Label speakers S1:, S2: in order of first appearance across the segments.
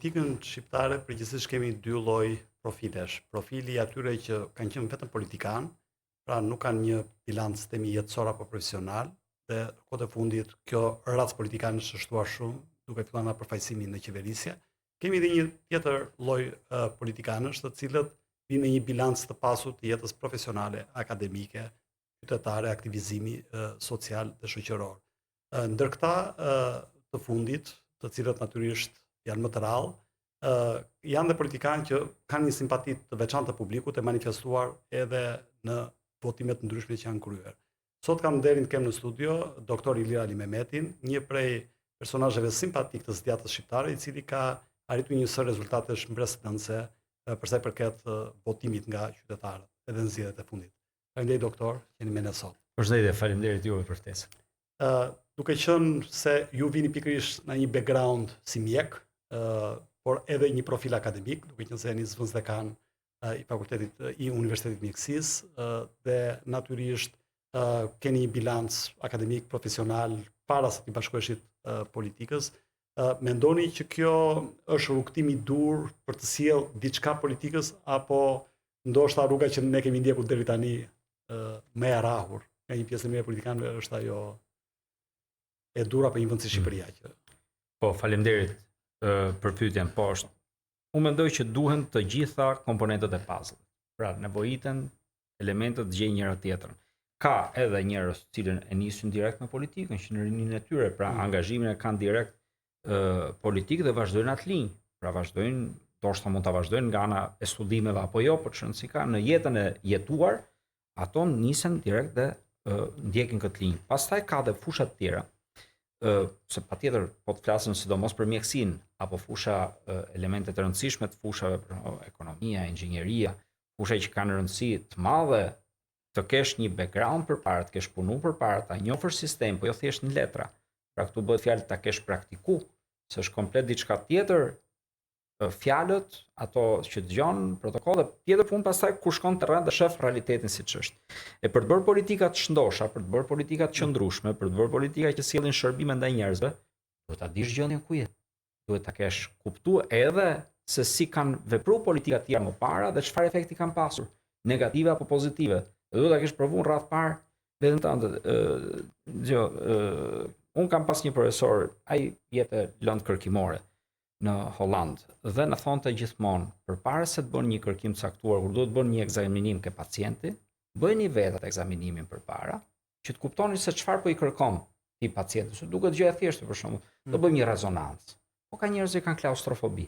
S1: politikën shqiptare përgjithsisht kemi dy lloj profilesh. Profili atyre që kanë qenë vetëm politikan, pra nuk kanë një bilanc themi jetësor apo profesional, dhe kohët e fundit kjo racë politikane është shtuar shumë, duke filluar nga përfaqësimi në qeverisje. Kemi edhe një tjetër lloj politikanësh, të cilët vinë me një bilanc të pasur të jetës profesionale, akademike, qytetare, aktivizimi social dhe shoqëror. Ndër këta të fundit, të cilët natyrisht janë më të rrallë, janë dhe politikanë që kanë një simpati të veçantë të publikut e manifestuar edhe në votimet të ndryshme që janë kryer. Sot kam nderin të kem në studio doktor Ilir Ali Mehmetin, një prej personazheve simpatik të zgjatë shqiptare, i cili ka arritur një sër rezultatesh mbretërdhënëse për sa i përket votimit nga qytetarët edhe në zgjedhjet e fundit. Faleminderit doktor, jeni me ne sot.
S2: Përshëndetje, faleminderit juve për ftesën.
S1: Duke qenë se ju vini pikërisht në një background si mjek, por edhe një profil akademik, duke qenë se jeni zëvendës dekan i fakultetit i Universitetit Mjekësisë dhe natyrisht keni një bilanc akademik profesional para se të bashkoheshit politikës. Mendoni që kjo është rrugtimi i dur për të sjellë diçka politikës, apo ndoshta rruga që ne kemi ndjekur deri tani më e rrahur nga një pjesë e mirë politikanëve është ajo e dur apo një vend si Shqipëria që...
S2: Po, faleminderit për pyetjen. Po, unë mendoj që duhen të gjitha komponentët e puzzle-it. Pra, nevojiten elementët të gjejnë njëra tjetrën. Ka edhe njerëz të cilën e nisin direkt me politikën, që në rinin e tyre, pra angazhimin e kanë direkt politik dhe vazhdojnë atë linjë. Pra vazhdojnë, ndoshta mund ta vazhdojnë nga ana e studimeve apo jo, por çon si ka në jetën e jetuar, ato nisen direkt dhe ndjekin këtë linjë. Pastaj ka dhe fusha të tjera. Se patjetër po të flasim sidomos për mjekësinë apo fusha elemente të rëndësishme të fushave për ekonomia, inxhinieria, fusha që kanë rëndësi të madhe të kesh një background përpara, të kesh punu përpara, ta njohësh sistem, po jo thjesht në letra. Pra këtu bëhet fjalë ta kesh praktiku, se është komplet diçka tjetër. Fjalët, ato që dëgjon, protokollet, tjetër punë pastaj kur shkon të rreth dhe shef realitetin siç është. E për të bërë politika të shëndosha, për të bërë politika të qëndrueshme, për të bërë politika që sjellin shërbime ndaj njerëzve, duhet ta dish gjendjen ku je. Duhet ta kesh kuptuar edhe se si kanë vepruar politikat tjera më para dhe çfarë efekti kanë pasur, negative apo pozitive. Dhe duhet ta kesh provuar rreth parë vetëm tënde. Un kam pas një profesor, ai jepte lëndë kërkimore në Holland dhe na thonte gjithmonë, përpara se të bën një kërkim të caktuar, kur duhet të bën një ekzaminim ke pacienti, bëjeni vetë atë ekzaminimin përpara, që të kuptoni se çfarë po i kërkon ti pacientit. Se duket gjë e thjeshtë për shembull, do bëjmë një rezonancë. Po ka njerëz që kanë klaustrofobi.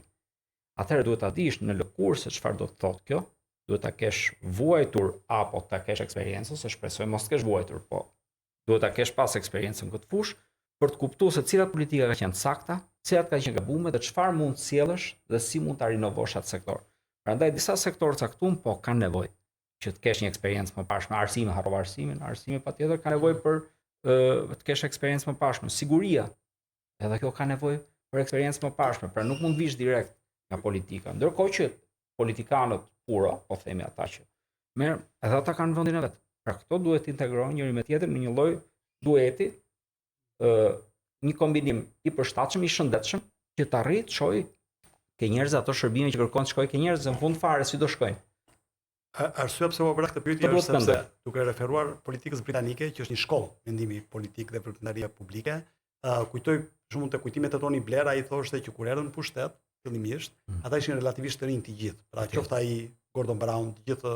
S2: Atëherë duhet ta dish në lëkurë se çfarë do të thotë kjo, duhet ta kesh vuajtur apo ta kesh eksperiencën, se shpresoj mos të kesh vuajtur, po duhet ta kesh pas eksperiencën këtë fushë për të kuptuar se cilat politika ka qenë sakta, cilat ka qenë gabume dhe çfarë mund të sjellësh dhe si mund ta rinovosh atë sektor. Prandaj disa sektorë caktuar po kanë nevojë që të kesh një eksperiencë më parshme, arsime, harrova arsimin, arsimi patjetër ka nevojë për të kesh eksperiencë më parshme, siguria. Edhe kjo ka nevojë për eksperiencë më parshme, pra nuk mund vish direkt nga politika. Ndërkohë që politikanët pura, po themi ata që merr, edhe ata kanë vendin e vet. Pra këto duhet të integrohen njëri me tjetrin në një lloj dueti, një kombinim i përshtatshëm, i shëndetshëm, që të arrijë të shojë ke njerëz ato shërbime që kërkon të shkojë ke njerëz në fund fare si do shkojnë.
S1: Arsyeja pse po bëra këtë pyetje është sepse duke referuar politikës britanike, që është një shkollë mendimi politik dhe veprimtarie publike, kujtoj shumë te kujtimet e Tony Blair, ai thoshte që kur erdhën në pushtet, fillimisht, ata ishin relativisht të rinj të gjithë. Pra qoftë ai Gordon Brown, të gjithë,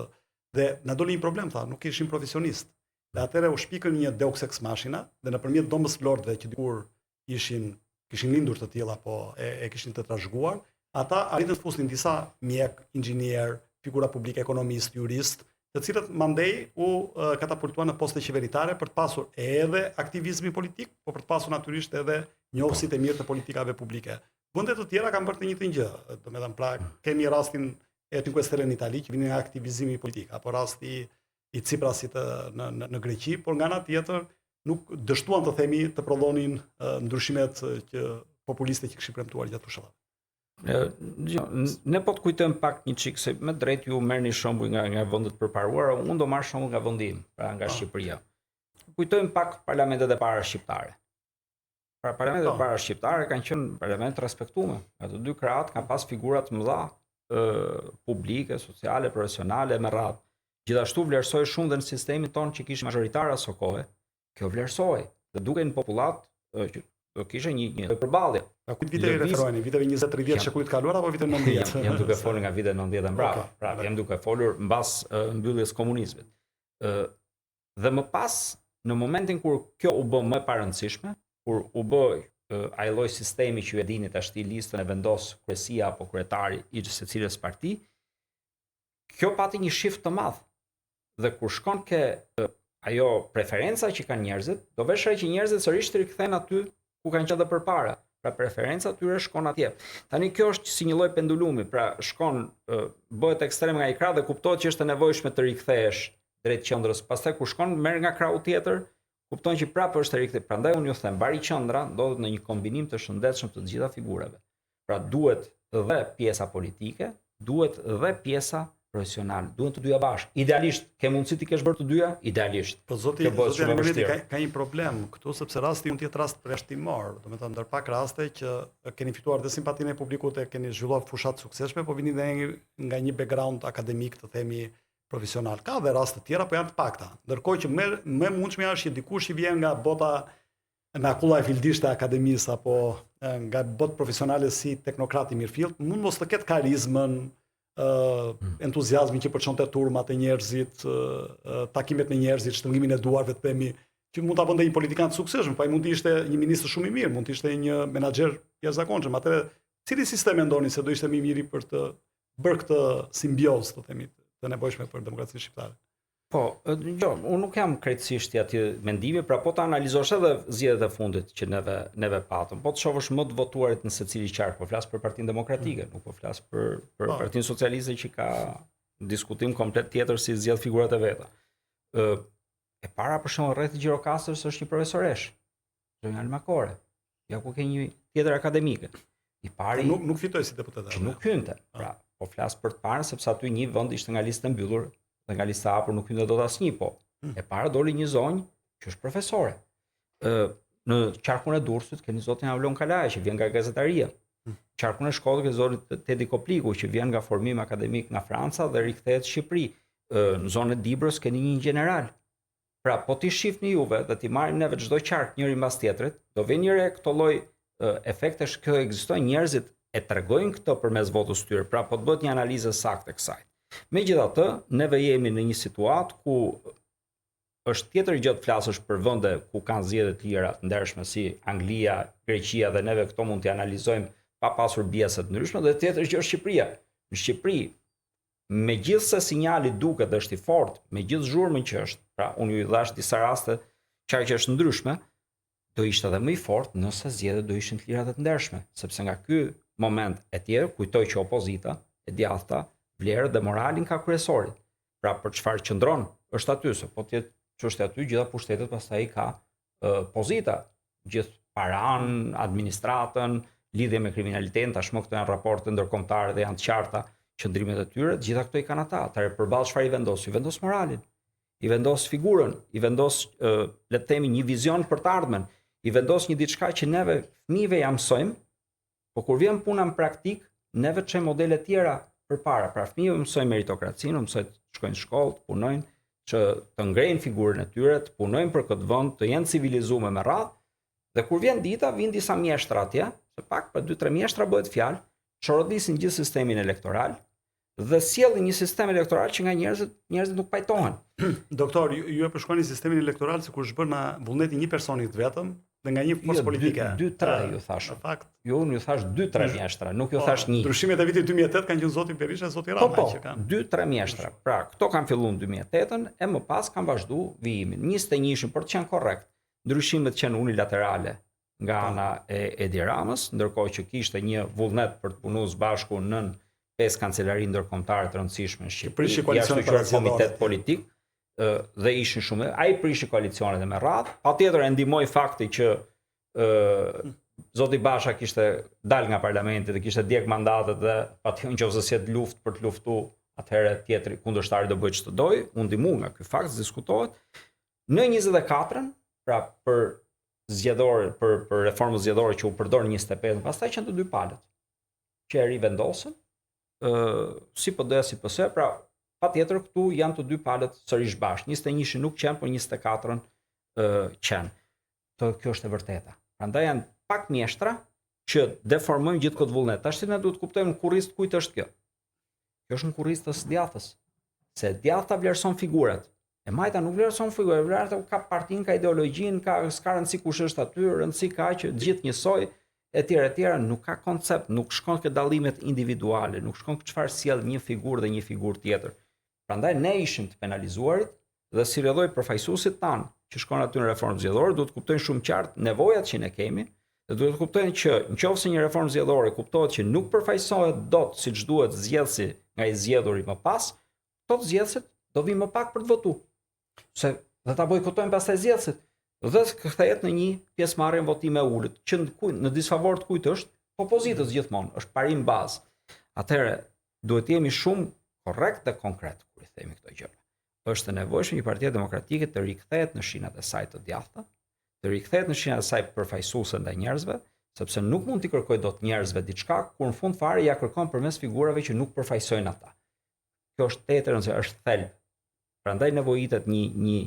S1: dhe na doli një problem, tha, nuk ishin profesionistë. Dhe atëherë u shpikën një Deus ex machina dhe nëpërmjet domës lordëve që dikur kishin lindur të tilla apo e kishin të trashëguar, ata arritën të fusin disa mjek, inxhinier, figura publike, ekonomist, jurist, të cilët mandej u katapultuan në poste qeveritare për të pasur edhe aktivizmin politik, por për të pasur natyrisht edhe njohësit e mirë të politikave publike. Vendet të tjera kanë bërë të njëjtën gjë. Domethënë, pra kemi rastin e Cinque Stelle në Itali që vinin nga aktivizmi politik, apo rasti i Tsiprasit në Greqi, por nga ana tjetër nuk dështuan të themi të prodhonin ndryshimet që populiste që kishin premtuar gjatë fushave.
S2: Ne po të kujtojmë pak një çik se me drejt ju merrni shembuj nga vendet përparuara, unë do marr shembull nga vendi im, pra nga Shqipëria. Kujtojmë pak parlamentet e para shqiptare. Pra parlamentet para shqiptare kanë qenë parlament të respektuar. Ato dy krahët kanë pas figura të mëdha publike, sociale, profesionale me radhë. Gjithashtu vlerësoi shumë dhe në sistemin tonë që kishte majoritare aso kohë. Kjo vlerësoi. Dhe duke në popullat që do kishte një përballje.
S1: A kujt vite referoheni? Viteve 20-30 shekullit kaluar apo viteve 90?
S2: Jam duke folur nga vitet 90 mbrapa. Pra, jam duke folur mbas mbylljes komunizmit. Dhe më pas, në momentin kur kjo u bë më e parëndësishme, kur u bë ai lloj sistemi që ju e dini tash listën e vendos kryesia apo kryetari i secilës parti, kjo pati një shift të madh. Dhe kur shkon ke ajo preferenca që kanë njerëzit, do vesh që njerëzit sërish të rikthehen aty ku kanë qenë përpara. Pra preferenca tyre shkon atje. Tani kjo është si një lloj pendulumi, pra shkon bëhet ekstrem nga i krah dhe kuptohet që është e nevojshme të rikthehesh drejt qendrës. Pastaj kur shkon merr nga krahu tjetër, kupton që prapë është e rikthyer. Prandaj unë ju them, mbari qendra ndodhet në një kombinim të shëndetshëm të gjitha figurave. Pra duhet dhe pjesa politike, duhet dhe pjesa profesionale, duhen të dyja bashkë. Idealisht, ke mundësi ti kesh bërë të dyja? Idealisht.
S1: Po zoti ka një problem këtu sepse rasti mund të jetë rast përjashtimor, domethënë ndër pak raste që keni fituar dhe simpatinë e publikut e keni zhvilluar fusha të suksesshme, po vini dhe nga një background akademik, të themi profesional. Ka dhe raste të tjera, po janë të pakta. Ndërkohë që më mundshme është që dikush i vjen nga bota nga kulla e fildisht e akademisë apo nga botë profesionale si teknokrati mirëfillt, mund mos të ketë karizmën, entuziazmin që përçonte turmat e njerëzit, takimet me njerëzit, shtrëngimin e duarve të themi, që mund ta bënte një politikan të suksesshëm, po ai mund të ishte një ministër shumë i mirë, mund të ishte një menaxher jashtëzakonshëm. Atëherë, cili sistem mendoni se do ishte më i miri për të bërë këtë simbiozë, të themi, të nevojshme për demokracinë shqiptare?
S2: Po, jo, unë nuk jam krejtësisht i atij mendimi, pra po ta analizosh edhe zgjedhjet e fundit që neve patëm. Po të shohësh më të votuarit në secili qark, po flas për Partinë Demokratike, nuk po flas për Partinë Socialiste që ka diskutim komplet tjetër si zgjedh figurat e veta. E para për shembull rreth Gjirokastërës është një profesoresh, Zonja Almakore, ja ku ke një tjetër akademike. I pari
S1: nuk fitoi si deputet.
S2: Nuk hynte. Pra, po flas për të parën sepse aty një vend ishte nga lista e mbyllur. Dhe nga lista hapur nuk hynte dot asnjë, po. E para doli një zonjë që është profesore. Në qarkun e Durrësit keni zotin Avlon Kalaja që vjen nga gazetaria. Qarkun e Shkodrës keni zotin Tedi Kopliku që vjen nga formim akademik nga Franca dhe rikthehet në Shqipëri. Në zonën e Dibrës keni një general. Pra, po ti shihni juve dhe ti marrim neve çdo qark njëri mbas tjetrit, do vjen një këto lloj efektesh që ekzistojnë, njerëzit e tregojnë këto përmes votës së tyre. Pra, po të bëhet një analizë saktë e kësaj. Megjithatë, neve jemi në një situatë ku është tjetër gjë të flasësh për vende ku kanë zgjedhje të lira të ndershme si Anglia, Greqia dhe neve këto mund t'i analizojmë pa pasur biese të ndryshme, dhe tjetër gjë është Shqipëria. Në Shqipëri, megjithse sinjali duket është i fortë, megjithë zhurmën që është, pra unë ju dhash disa raste që është ndryshme, do ishte edhe më i fortë nëse zgjedhjet do ishin të lira dhe të ndershme, sepse nga ky moment e tjerë kujtoj që opozita e djathta vlerë dhe moralin ka kryesorit. Pra për çfarë qëndron është aty, se po të jetë çështja aty, gjitha pushtetet pastaj ka pozita, gjithë paran, administratën, lidhje me kriminalitetin, tashmë këto janë raporte ndërkombëtare dhe janë të qarta qëndrimet e tyre, gjitha këto i kanë ata. Atëherë përballë çfarë i vendos? I vendos moralin, i vendos figurën, i vendos le të themi një vizion për të ardhmen, i vendos një diçka që neve fëmijëve ja mësojmë, po kur vjen puna në praktik, neve çojmë modele tjera përpara. Pra fëmijëve mësojnë meritokracinë, mësojnë të shkojnë në shkollë, të punojnë, që të ngrejnë figurën e tyre, të punojnë për këtë vend, të jenë civilizuar me radhë. Dhe kur vjen dita, vin disa mjeshtra atje, se pak për 2-3 mjeshtra bëhet fjalë, çorodisin gjithë sistemin elektoral dhe sjellin një sistem elektoral që nga njerëzit nuk pajtohen.
S1: Doktor, ju e përshkruani sistemin elektoral sikur është bërë në vullneti një personi të vetëm dhe nga një forcë politike.
S2: 2-3 ju thash. Jo, unë ju thash 2-3 mjeshtra, nuk ju thash 1.
S1: Ndryshimet e vitit 2008 kanë qenë zoti Berisha, zoti Rama që kanë.
S2: 2-3 mjeshtra. Pra, këto kanë filluar në 2008-ën e më pas kanë vazhduar vijimin. 21-shin për të qenë korrekt. Ndryshimet qenë unilaterale nga ana e Edi Ramës, ndërkohë që kishte një vullnet për të punuar së bashku nën 5 kancelari ndërkombëtare të rëndësishme në Shqipëri, jashtë komitet politik, dhe ishin shumë, ai prishi koalicionet me radhë, patjetër e ndihmoi fakti që zoti Basha kishte dalë nga parlamenti dhe kishte djeg mandatet dhe patjetër nëse si të luftë për të luftuar, atëherë tjetri kundërshtari do bëj ç'të doj, u ndihmu nga ky fakt diskutohet. Në 24-ën, pra për zgjedhore për reformën zgjedhore që u përdor 25, pastaj që të dy palët që e rivendosën, si PD si PS, pra patjetër këtu janë të dy palët sërish bashkë. 21 nuk qenë, por 24-ën qenë. Kjo është e vërteta. Prandaj janë pak mjeshtra që deformojnë gjithë këtë vullnet. Tash ne duhet të kuptojmë në kurriz kujt është kjo. Kjo është në kurriz të djathtës. Se djathta vlerëson figurat. E majta nuk vlerëson figurat, vlerëson ka partinë, ka ideologjinë, s'ka rëndësi kush është aty, rëndësi ka që të gjithë njësoj, etj, nuk ka koncept, nuk shkon ke dallimet individuale, nuk shkon çfarë sjell një figurë dhe një figurë tjetër. Prandaj ne ishim të penalizuarit dhe si rrjedhoi përfaqësuesit tanë që shkon aty në reformë zgjedhore, duhet të kuptojnë shumë qartë nevojat që ne kemi, dhe duhet të kuptojnë që nëse një reformë zgjedhore kuptohet që nuk përfaqësohet dot siç duhet zgjedhësi nga i zgjedhuri më pas, tot zgjedhësit do vinë më pak për të votuar. Se do ta bojkotojnë pastaj zgjedhësit. Dhe kthehet në një pjesëmarrje votime ulët, që në disfavor të kujt është? Opozitës gjithmonë, është parim bazë. Atëherë duhet të jemi shumë korrekt dhe konkret kur i themi këto gjëra. Është e nevojshme një partia demokratike të rikthehet në shinat e saj të djathta, të rikthehet në shinat e saj përfaqësuese ndaj njerëzve, sepse nuk mund t'i kërkoj dot njerëzve diçka kur në fund fare ja kërkon përmes figurave që nuk përfaqësojnë ata. Kjo është tetë se është thelb. Prandaj nevojitet një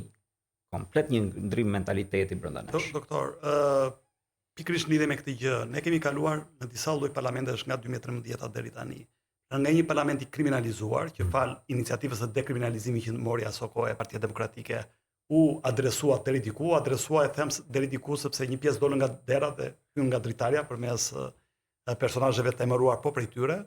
S2: komplet një ndrim mentaliteti brenda nesh.
S1: Doktor, pikërisht lidhe me këtë gjë, ne kemi kaluar në disa lloj parlamentesh nga 2013 deri tani. Nga një parlament i kriminalizuar, që fal iniciativës së dekriminalizimit që mori aso kohë Partia Demokratike, u adresua deri diku, e them deri diku sepse një pjesë dolën nga dera dhe hyn nga dritarja përmes personazheve të emëruar po prej tyre.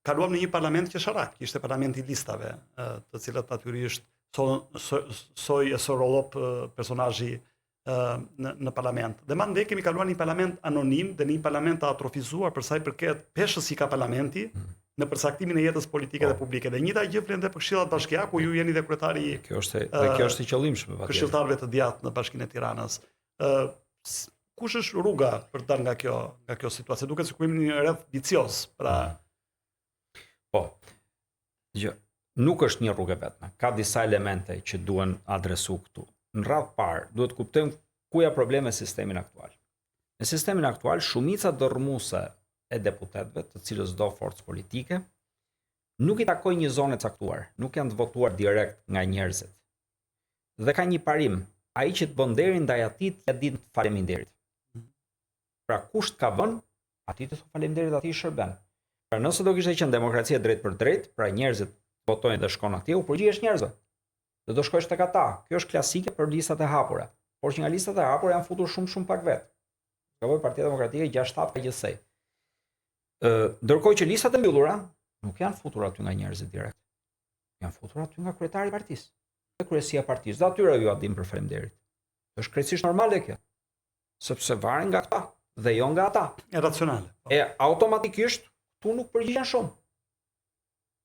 S1: Kaluam në një parlament që sharak, ishte parlamenti i listave, të cilët natyrisht Soj Sorolop personazhi në parlament. Dhe mandej kemi kaluar një parlament anonim dhe një parlament të atrofizuar për sa i përket peshës si ka parlamenti në përsaktimin e jetës politike dhe publike. Dhe njëjta gjë vlen edhe për Këshillat Bashkiake, ku ju jeni dhe kryetari
S2: kjo është i qëllimshme patjetër.
S1: Këshilltarëve të djathtë në Bashkinë e Tiranës. Kush është rruga për të dalë nga kjo situatë? Duket sikur jemi në një rreth vicioz, pra
S2: po. Nuk është një rrugë vetme. Ka disa elemente që duhen adresu këtu. Në radhë parë, duhet të kuptojmë ku janë probleme sistemin aktual. Në sistemin aktual, shumica dërmuese e deputetëve, të cilës do forcë politike, nuk i takojnë një zonë e caktuar, nuk janë të votuar direkt nga njerëzit. Dhe ka një parim, ai që të bën nderin ndaj atij ja din të faleminderit. Pra kush ka vënë, atij të thon faleminderit, atij shërben. Pra nëse do kishte qenë demokracia drejt për drejt, pra njerëzit votojnë dhe shkon atje, u përgjigjesh njerëzve. Dhe do shkosh tek ata. Kjo është klasike për listat e hapura. Por që nga listat e hapura janë futur shumë pak vet. Ka vojë Partia Demokratike 6-7 ka gjithsej. Ndërkohë që listat e mbyllura nuk janë futur aty nga njerëzit direkt. Janë futur aty nga kryetari i partisë. Dhe kryesia e partisë. Dhe atyre ju a dim për faleminderit. Është krejtësisht normale kjo. Sepse varen nga ata dhe jo nga ata.
S1: E racionale.
S2: E automatikisht tu nuk përgjigjen shumë.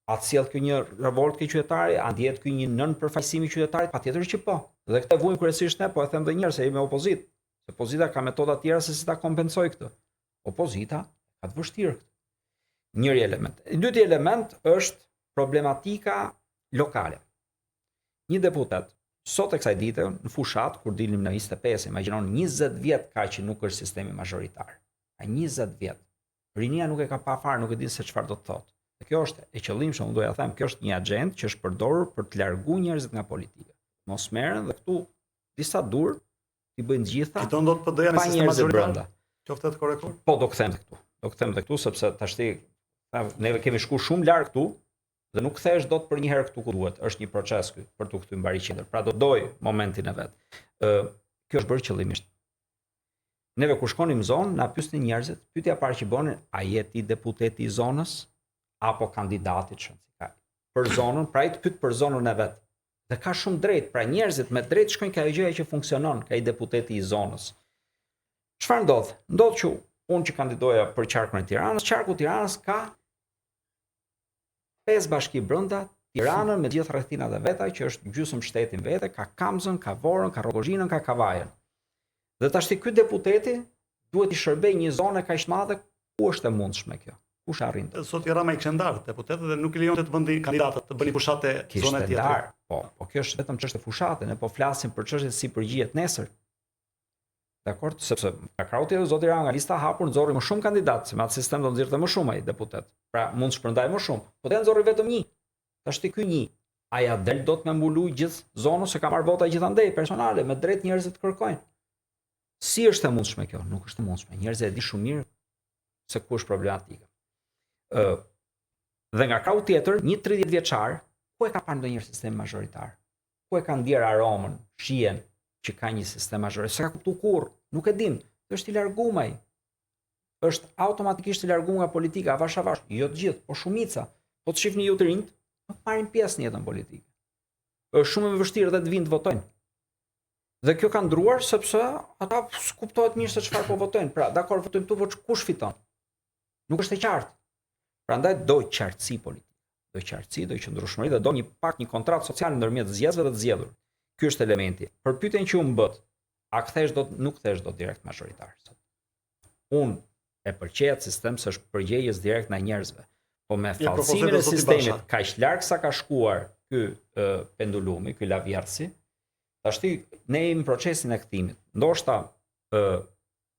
S2: A sjell kjo një revolt ke qytetari, a ndjet ky një nën përfaqësimi i qytetarit? Patjetër që po. Dhe këtë vujmë kryesisht ne, po e them edhe një herë se jemi opozitë. Se opozita ka metoda të tjera se si ta kompensojë këtë. Opozita ka të vështirë këtë. Njëri element. I dyti element është problematika lokale. Një deputet sot e kësaj dite në fushat kur dilim në 25, imagjinon 20 vjet ka që nuk është sistemi mazhoritar. Ka 20 vjet. Rinia nuk e ka pa fare, nuk e din se çfarë do të thotë. Dhe kjo është e qëllimshme, unë doja të them, kjo është një agjendë që është përdorur për të larguar njerëzit nga politika. Mos merren dhe këtu disa dur i bëjnë gjitha.
S1: Fiton dot PD-ja në sistem mazhoritar. Qoftë të korrektur.
S2: Po do kthem këtu. Do kthem këtu sepse tashti neve kemi shkuar shumë larg këtu dhe nuk kthehesh dot për një herë këtu ku duhet. Është një proces ky për tu kthyer mbari qendër. Pra do doj momentin e vet. Kjo është bërë qëllimisht. Neve kur shkonim në zonë, na pyesnin njerëzit, pyetja e parë që bënin, a je ti deputeti i zonës apo kandidati që ka për zonën, pra i të pyet për zonën e vet. Dhe ka shumë drejt, pra njerëzit me drejt shkojnë ka gjëja që funksionon, ka i deputeti i zonës. Çfarë ndodh? Ndodh që unë që kandidoja për qarkun e Tiranës, qarku i Tiranës ka 5 bashki brenda, Tiranën me gjithë rrethinat e veta, që është gjysmë shtetin vete, ka Kamzën, ka Vorën, ka Rogozhinën, ka Kavajën. Dhe tashti ky deputeti duhet i shërbejë një zonë kaq të madhe, ku është e mundshme kjo? Kush arrin?
S1: Sot Rama i kishte ndarë deputetët dhe nuk i lejonte të vendi kandidatët të bënin fushate zone tjetër.
S2: Po kjo është vetëm çështje fushate, ne po flasim për çështjet si përgjihet nesër. Dakor, sepse ka krau tjetër zoti Rama nga lista e hapur nxorri më shumë kandidatë, se me atë sistem do nxirrte më shumë ai deputet. Pra mund të shpërndaj më shumë. Po te nxorri vetëm një. Tash ti ky një, a ja del dot me mbulu gjithë zonën se ka marr vota gjithandej personale, me drejt njerëzit kërkojnë. Si është e mundshme kjo? Nuk është e mundshme. Njerëzit e di shumë mirë se ku është problematika. Dhe nga krau tjetër, një 30 vjeçar, ku e ka parë ndonjëherë sistem mazhoritar? Ku e ka ndier aromën, shihen që ka një sistem mazhoritar? S'ka kuptuar kurrë, nuk e din. Është i larguar. Është automatikisht i larguar nga politika, avash avash, jo të gjithë, po shumica. Po të shihni ju të rinjt, nuk marrin pjesë në jetën politike. Është shumë e vështirë dhe të vinë të votojnë. Dhe kjo ka ndruar sepse ata kuptohet mirë se çfarë po votojnë. Pra, dakor, votojmë këtu, po kush fiton? Nuk është e qartë. Prandaj do qartësi politike. Do qartësi, do qëndrueshmëri dhe do një kontratë sociale ndërmjet zgjedhësve dhe të zgjedhur. Ky është elementi. Për pyetjen që u bët, a kthesh nuk kthesh dot direkt mazhoritar. Unë e përqejat sistem se është përgjegjës direkt ndaj njerëzve. Po me fallësimin e sistemit kaq larg sa ka shkuar ky pendulumi, ky lavjersi, tashti ne jemi në procesin e kthimit. Ndoshta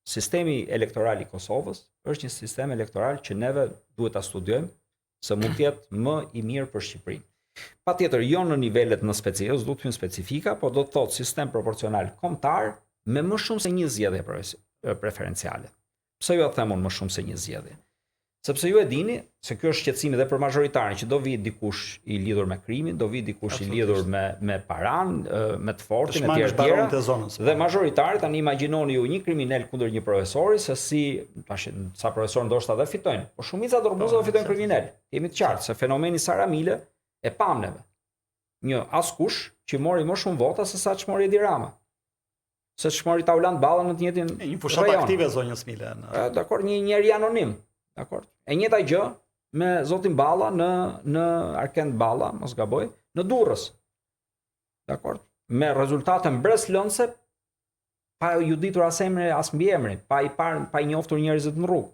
S2: sistemi elektoral i Kosovës është një sistem elektoral që neve duhet ta studiojmë se mund të jetë më i mirë për Shqipërinë. Patjetër jo në nivelet në specifika, do të thënë specifika, po do të thotë sistem proporcional kombëtar me më shumë se një zgjedhje preferenciale. Pse ju them unë më shumë se një zgjedhje? Sepse ju e dini se kjo është shqetësimi edhe për mazhoritarin që do vi dikush i lidhur me krimin, do vi dikush i lidhur me paran, me të fortin e tjera. Dhe mazhoritari tani imagjinoni ju një kriminal kundër një profesori se si tash sa profesor ndoshta dhe fitojnë, por shumica dorëbuzë do fitojnë kriminal. Jemi të qartë se fenomeni Saramile e pam neve. Një askush që mori më shumë vota se sa çmori Edi Rama. Se çmori Taulant Balla në të njëjtin
S1: një fushat aktive zonjës Mile.
S2: Dakor, një njeri anonim. Dakor. E njëjta gjë me zotin Balla në Arkend Balla, mos gaboj, në Durrës. Dakor. Me rezultate mbreslënse pa ju ditur as emri as mbiemri, pa i njoftur njerëzit në rrugë.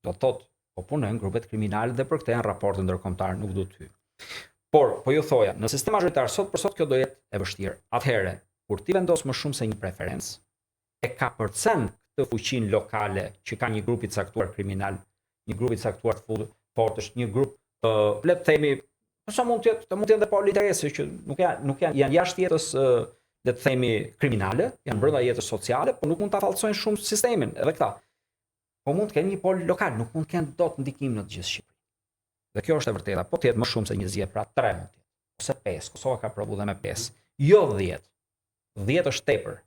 S2: Do thotë, po punojnë grupet kriminale dhe për këtë janë raporte ndërkombëtare, nuk do të hyj. Por, po ju thoja, në sistem mazhoritar sot për sot kjo do jetë e vështirë. Atëherë, kur ti vendos më shumë se një preferencë, e ka përcen këtë fuqinë lokale që ka një grup i caktuar kriminal, një grup i caktuar të fortësh, një grup le të themi, sa mund të jetë edhe pa interese që nuk janë jashtë jetës le të themi kriminale, janë brenda jetës sociale, por nuk mund ta fallsojnë shumë sistemin, edhe këta. Po mund të kenë një pol lokal, nuk mund të kenë dot ndikim në të gjithë Shqipërinë. Dhe kjo është e vërteta, po të jetë më shumë se një zgjedhje, pra 3 mund të jetë, ose 5, Kosova ka provu dhe me 5. Jo 10. 10 është tepër,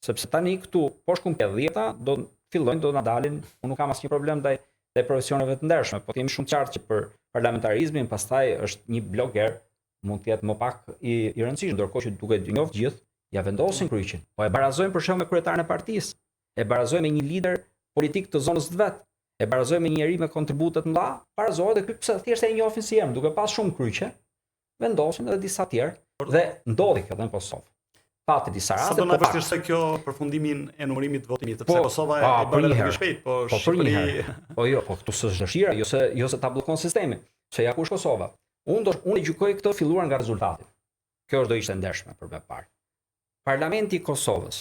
S2: sepse tani këtu poshtë ku ke 10 do na dalin, unë nuk kam asnjë problem ndaj profesioneve të ndershme, po kemi shumë qartë që për parlamentarizmin pastaj është një bloger mund të jetë më pak i rëndësishëm, ndërkohë që duke të njohur gjithë ja vendosin kryqin. Po e barazojnë për shembull me kryetarin e partisë, e barazojnë me një lider politik të zonës të vet, e barazojnë me një njerëz me kontribute të mëdha, barazohet dhe ky pse thjesht e njohin si emër, duke pas shumë kryqe, vendosin edhe disa tjerë dhe ndodhi kjo edhe në Kosovë. Pati disa raste.
S1: Sa do na vështirë se kjo përfundimin e numërimit të votimit, sepse Kosova e bën relativisht shpejt, po Shqipëri.
S2: Po jo, po këtu s'është dëshira, jo se ta bllokon sistemin. Se ja kush Kosova. Unë e gjykoj këtë filluar nga rezultati. Kjo do ishte ndershme për më parë. Parlamenti i Kosovës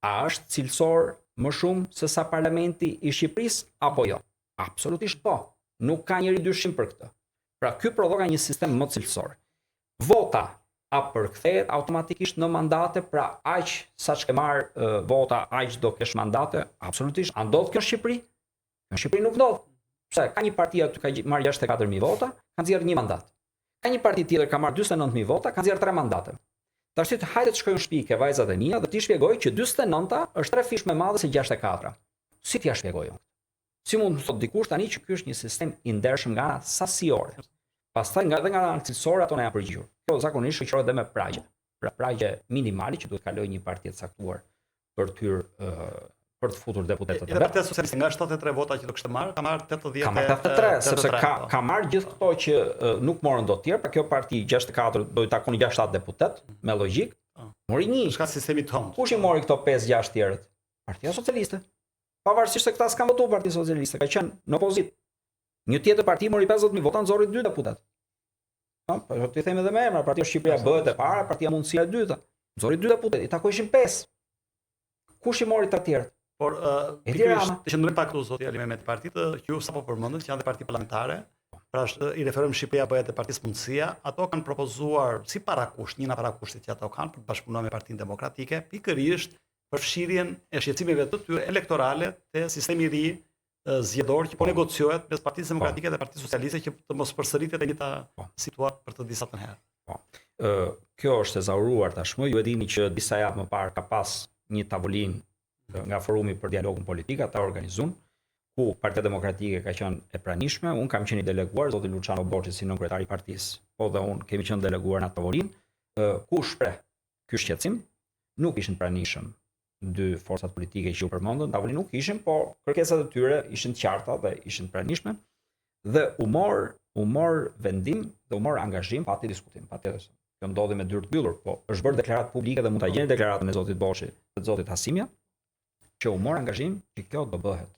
S2: a është cilësor më shumë se sa parlamenti i Shqipërisë apo jo? Absolutisht po. Nuk ka njëri dyshim për këtë. Pra ky provoka një sistem më cilësor. Vota a përkthehet automatikisht në mandate, pra aq sa që ke marr vota, aq do kesh mandate? Absolutisht. A ndodh kjo në Shqipëri? Në Shqipëri nuk ndodh. Pse? Ka një parti aty ka marr 64.000 vota, ka nxjerrë një mandat. Ka një parti tjetër ka marr 49.000 vota, ka nxjerrë 3 mandate. Tash ti hajde të shkojmë në shtëpi ke vajzat e mia dhe ti shpjegoj që 49-a është 3 fish më e madhe se 64-a. Si t'ia shpjegoj unë? Si mund të thotë dikush tani që ky është një sistem i ndershëm nga ana sasiore? Pastaj nga ana cilësore ato na janë përgjigjur. Kjo zakonisht shoqërohet dhe me pragje. Pra pragje minimale që duhet kalojë një parti të caktuar për të futur deputetët e vet.
S1: Edhe Partia Socialiste nga 73 vota që do kishte marrë, ka marrë 80.
S2: Ka marrë 83, sepse ka marrë gjithë këto që nuk morën dot tjerë, pra kjo parti 64 do i takoni 6-7 deputet, me logjik. Mori 1.
S1: Ka sistemi të humbur.
S2: Kush i mori këto 5-6 tjerët? Partia Socialiste. Pavarësisht se këta s'kan votuar Partia Socialiste, ka qenë në opozitë. Një tjetër parti mori 50.000 vota, nxorri 2 deputet. Po ti them edhe me emra, Partia Shqipëria bëhet e para, Partia Mundësia e dyta. Nxorri 2 deputet, i takojshin 5. Kush i mori të tjerët?
S1: Por pikërisht të qëndrojmë pak këtu zoti Ali Mehmet, partitë që ju sapo përmendët, që janë dhe parti parlamentare, pra i referojmë Shqipëria bëhet e Partisë Mundësia, ato kanë propozuar si parakusht, një nga parakushtet që ato kanë për të bashkëpunuar me Partinë Demokratike, pikërisht përfshirjen e shqetësimeve të tyre elektorale te sistemi i ri zgjedhor që po negociohet mes Partisë Demokratike dhe Partisë Socialiste që të mos përsëritet e njëjta situatë për të disa të herë.
S2: Po. Kjo është e zauruar tashmë, ju e dini që disa javë më parë ka pas një tavolinë nga Forumi për Dialogun Politik, ata organizuan, ku Partia Demokratike ka qenë e pranishme, unë kam qenë i deleguar, zoti Luciano Borxhi si nënkryetari i partisë, po dhe unë kemi qenë deleguar në atë tavolinë, ku shpreh ky shqetësim, nuk ishin pranishëm dy forcat politike që u përmendën, tavolinë nuk ishin, po kërkesat e tyre ishin të qarta dhe ishin pranishme, dhe u mor vendim dhe u mor angazhim, pati diskutim, patjetër. Kjo ndodhi me dyrë të mbyllur, po është bërë deklaratë publike dhe mund ta gjeni deklaratën e zotit Borxhi dhe të zotit Hasimja, që u mor angazhim që kjo do bëhet.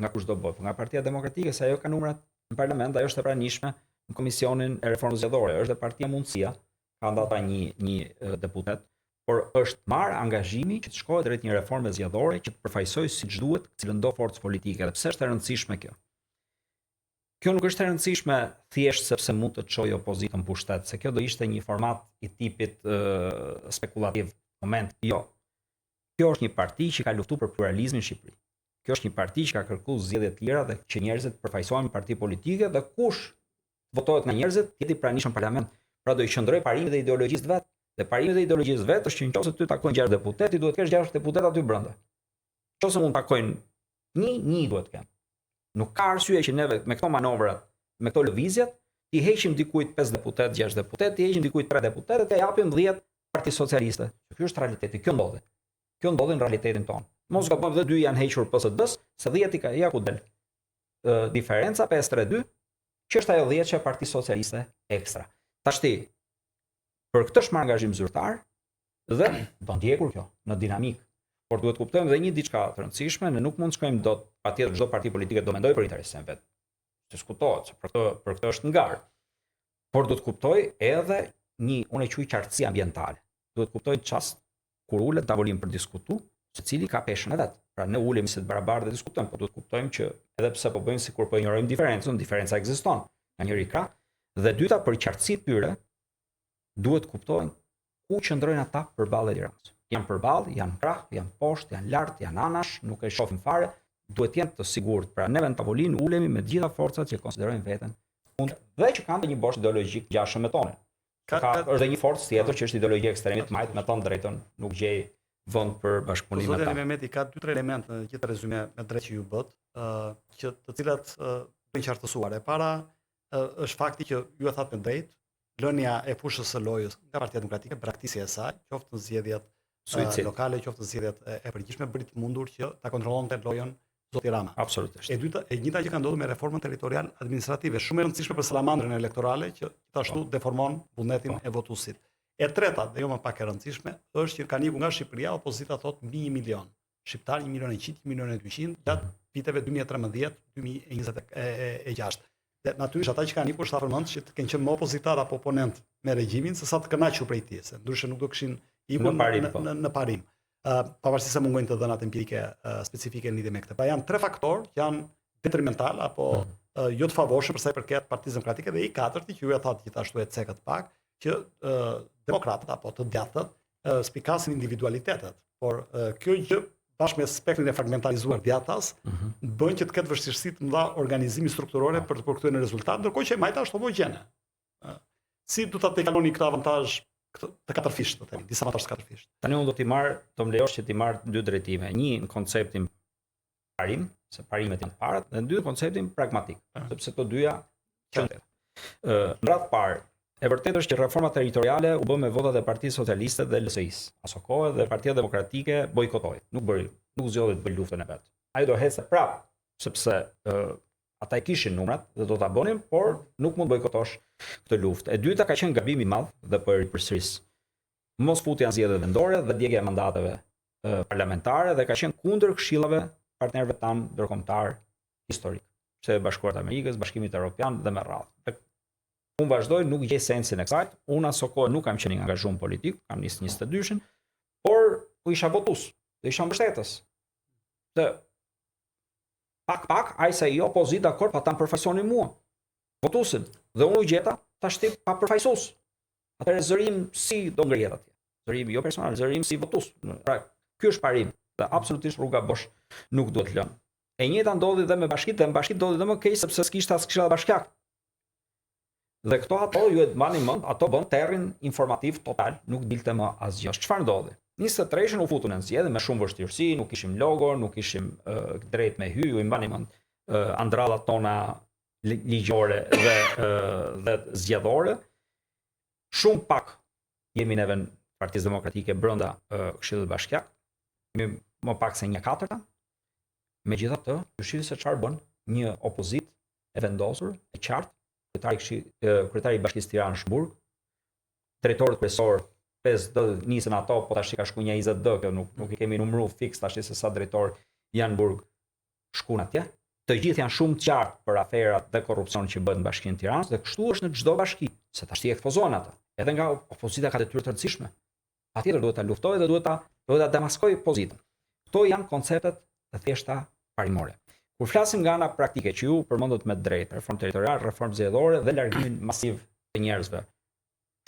S2: Nga kush do bëhet? Nga Partia Demokratike, se ajo ka numrat në parlament, ajo është e pranishme në Komisionin e Reformës Zgjedhore, është dhe Partia Mundësia, ka ndata një deputet, por është marrë angazhimi që të shkohet drejt një reforme zgjedhore që të përfaqësojë siç duhet cilën do forcë politike. Dhe pse është e rëndësishme kjo? Kjo nuk është e rëndësishme thjesht sepse mund të çojë opozitën në pushtet, se kjo do ishte një format i tipit spekulativ. Moment, jo. Kjo është një parti që ka luftuar për pluralizmin në Shqipëri. Kjo është një parti që ka kërkuar zgjedhje të lira dhe që njerëzit përfaqësohen me parti politike dhe kush votohet nga njerëzit jeti i pranishëm në parlament. Pra do i qëndroj parimit dhe ideologjisë të vet. Dhe parimit dhe ideologjisë vet është që nëse ty takojnë 6 deputet, ti duhet të kesh 6 deputet aty brenda. Nëse mund takojnë një duhet të kenë. Nuk ka arsye që neve me këto manovrat, me këto lëvizjet, ti heqim dikujt 5 deputet, 6 deputet, ti heqim dikujt 3 deputet dhe ti japim 10 Partisë Socialiste. Ky është realiteti, kjo ndodhi. Kjo ndodhi në realitetin tonë. Mos gabojmë dhe 2 janë hequr PSD-s, se 10 ka ja ku del. Diferenca 5-3-2, që është ajo 10 që e Partisë Socialiste ekstra. Tashti, për këtë është marrë angazhim zyrtar dhe do ndjekur kjo në dinamik. Por duhet kuptojmë edhe një diçka të rëndësishme, ne nuk mund të shkojmë dot patjetër çdo parti politike do mendoj për interesin vet. Diskutohet, se për këtë është ngar. Por duhet kuptoj edhe unë e quaj qartësi ambientale. Duhet kuptoj çast kur ulet tavolinë për diskutu, secili ka peshën e vet. Pra ne ulemi si të barabartë dhe diskutojmë, por duhet kuptojmë që edhe pse po bëjmë sikur po ignorojmë diferencën, diferenca ekziston. Nga njëri krah dhe dyta për qartësitë tyre duhet kuptojnë ku qëndrojnë ata përballë Tiranës. Janë përballë, janë krah, janë poshtë, janë lart, janë anash, nuk e shohim fare, duhet jenë të sigurt. Pra neve në tavolinë ulemi me të gjitha forcat që konsiderojnë veten dhe që kanë një bosh ideologjik ngjashëm me tonin. Është dhe një forcë tjetër që është ideologji ekstremit majt me tonë drejtën, nuk gjej vend për bashkëpunim me ta.
S1: Zoti Mehmeti ka 2-3 elemente në gjithë rezume me drejt që ju bët, që të cilat bëjnë qartësuar. E para është fakti që ju e thatë me drejt, lënia e fushës së lojës nga Partia Demokratike, braktisja e saj, qoftë në zgjedhjet lokale, qoftë në zgjedhjet e përgjithshme, bëri të mundur që ta kontrollonte lojën zoti Rama.
S2: Absolutisht.
S1: E dyta, e njëjta që ka ndodhur me reformën territorial administrative, shumë e rëndësishme për salamandrën elektorale që ashtu deformon vullnetin e votuesit. E treta, dhe jo më pak e rëndësishme, është që kanë ikur nga Shqipëria, opozita thotë mbi 1 milion. Shqiptar 1.100.000, 1.200.000 gjatë viteve 2013-2026. Dhe natyrisht ata që kanë ikur shtatë përmend që të kenë qenë më opozitar apo oponent me regjimin se sa të kënaqur prej tij, se ndryshe nuk do kishin ikur në parim. Pavarësisht se mungojnë të dhënat empirike specifike në lidhje me këtë. Pra janë 3 faktorë që janë detrimental apo jo të favorshëm për sa i përket Partisë Demokratike dhe i katërti që ju e thatë gjithashtu e cekët pak që demokratët apo të djathtët spikasin individualitetet. Por kjo gjë bashkë me spektrin e fragmentarizuar djathtas bën që të ketë vështirësi të mëdha organizimi strukturore për të përkthyer në rezultat, ndërkohë që e majta është homogjene. Si do ta tekaloni këtë avantazh të katërfisht, do të themi, disa avantazhe katërfisht.
S2: Tani unë do të më lejosh që ti marr 2 drejtime. Një në konceptin parim, se parimet janë të parat, dhe në 2 konceptin pragmatik, sepse të dyja janë. Në radhë parë, e vërtetë është që reforma territoriale u bë me votat e Partisë Socialiste dhe LSI-s. Aso kohë dhe Partia Demokratike bojkotoi, nuk zgjodhi të bëjë luftën e vet. Ai do hecë prapë, sepse ata i kishin numrat dhe do ta bënin, por nuk mund bojkotosh këtë luftë. E dyta ka qenë gabim i madh dhe po e ripërsëris. Mos futja në zgjedhje vendore dhe djegja e mandateve parlamentare dhe ka qenë kundër këshillave partnerëve tanë ndërkombëtar historik, se Bashkuar të Amerikës, Bashkimit Evropian dhe me radhë. Unë vazhdoj, nuk gjej sensin e kësaj. Unë aso kohë nuk kam qenë angazhuar politik, kam nisë 22-shin, por po isha votues, dhe isha mbështetës. të pak ai sa i opozit dakord pa ta përfaqësoni mua. Votuesin. Dhe unë u gjeta tash ti pa përfaqësues. Atëherë zërim si do ngrihet atje. Zërim jo personal, zërim si votues. Pra, ky është parim. Dhe absolutisht rruga bosh nuk duhet lënë. E njëjta ndodhi dhe me bashkitë, dhe me bashkitë ndodhi dhe më keq sepse s'kishte bashkiak. Dhe ato ju e mbani mend, ato bën terrin informativ total, nuk dilte më asgjë. Çfarë ndodhi? 23-shën u futun në zgjedhje me shumë vështirësi, nuk kishim logo, nuk kishim drejt me hy, ju i mbani mend andrallat tona ligjore dhe zgjedhore. Shumë pak jemi neve në Partisë Demokratike brenda Këshillit Bashkiak, më pak se 1/4. Megjithatë, ju shihni se çfarë bën një opozit e vendosur, e qartë, kryetari i Bashkisë Tiranë-Shburg, drejtorët kryesor 5D nisën ato, po tash ka shku një 20D, kjo nuk i kemi numëruar fiks tash se sa drejtor janë Burg shkuan atje. Të gjithë janë shumë të qartë për aferat dhe korrupsion që bëhet në Bashkinë Tiranës dhe kështu është në çdo bashki, se tash ti ekspozohen ata. Edhe nga opozita ka detyrë të rëndësishme. Patjetër duhet ta luftojë dhe duhet ta demaskojë opozitën. Kto janë konceptet të thjeshta parimore. Kur flasim nga ana praktike që ju përmendët me drejtë, reformë territoriale, reformë zgjedhore dhe largimin masiv të njerëzve,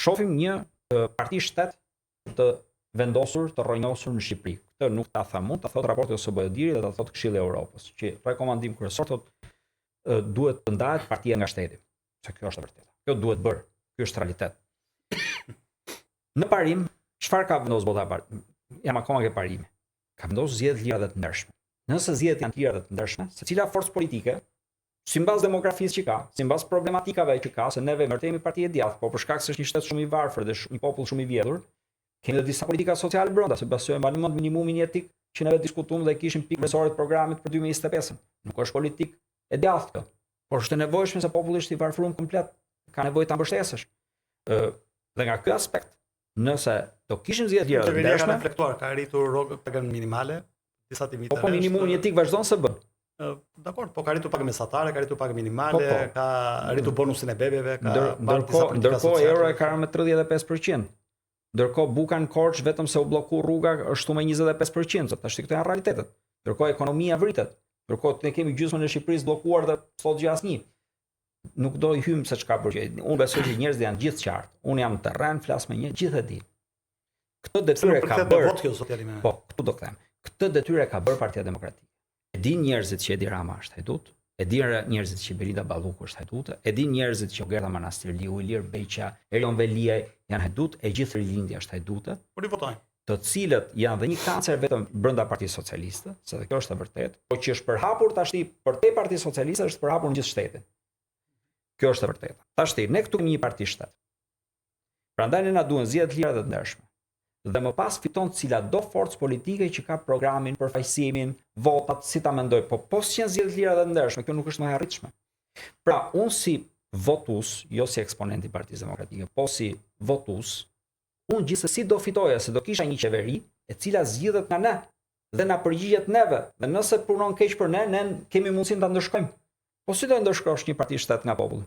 S2: shohim një parti shtet të vendosur, të rrojnosur në Shqipëri. Këtë nuk ta them unë, ta thot raporti OSBE-diri dhe ta thot Këshilli i Evropës, që rekomandim kryesor thotë duhet të ndahet partia nga shteti. Se kjo është e vërtetë. Kjo duhet bërë. Ky është realitet. Në parim, çfarë ka vendosur bota e parë? Jam akoma ke parimi. Ka vendosur zgjedhje lira dhe të ndershme. Nëse zgjedhjet janë të lira dhe të ndershme, secila forcë politike, sipas demografisë që ka, sipas problematikave që ka, se neve vërtemi parti e djathtë, po për shkak se është një shtet shumë i varfër dhe një popull shumë i vjedhur, kemi edhe disa politika sociale brenda, sepse e mbani mend minimumin jetik që neve diskutuam dhe kishim pikë kryesore të programit për 2025. Nuk është politikë e djathtë kjo, por është e nevojshme se populli është i varfëruar komplet, ka nevojë ta mbështesësh. Dhe nga ky aspekt, nëse do kishim zgjedhje lira të ndershme,
S1: ka reflektuar, ka arritur pagën minimale, disa timite.
S2: Po minimumin jetik vazhdon se bën.
S1: Dakor, po ka arritur pagën mesatare, ka arritur pagën minimale, ka arritur bonusin e bebeve, ka
S2: ndërkohë euro e ka me 35%. Ndërkohë buka në Korçë vetëm se u blloku rruga është me 25%, tash këto janë realitetet. Ndërkohë ekonomia vritet. Ndërkohë ne kemi gjysmën e Shqipërisë bllokuar dhe sot gjë asnjë. Nuk do i hym se çka bërgjë. Unë besoj që njerëzit janë gjithë qartë. Unë jam terren, flas me një, gjithë e di. Këtë detyrë ka bërë. Po, këtu do të them. Këtë detyrë ka bërë Partia Demokratike. E din njerëzit që Edi Rama është hajdut, e din njerëzit që Belinda Balluku është hajdute, e din njerëzit që Gerda Manastirliu, Ilir Beqa, Erion Velia janë hajdut, e gjithë Rilindja është hajdute.
S1: Por i votojnë.
S2: Të cilët janë dhe një kancer vetëm brenda Partisë Socialiste, se dhe kjo është e vërtetë, po që është përhapur tashti për te Partisë Socialiste është përhapur në gjithë shtetin. Kjo është e vërtetë. Tashti ne këtu kemi një parti shtet. Prandaj ne na duhen zgjedhje lira dhe të ndershme. Dhe më pas fiton cila do forcë politike që ka programin, përfaqësimin, votat, si ta mendoj, po si janë zgjedhje lira dhe të ndershme, kjo nuk është më e arritshme. Pra, unë si votues, jo si eksponent i Partisë Demokratike, po si votues, unë gjithsesi do fitoja se do kisha një qeveri e cila zgjidhet nga ne dhe na përgjigjet neve. Dhe nëse punon keq për ne kemi mundësinë ta ndëshkojmë. Po si do ndëshkosh një parti shtet nga populli?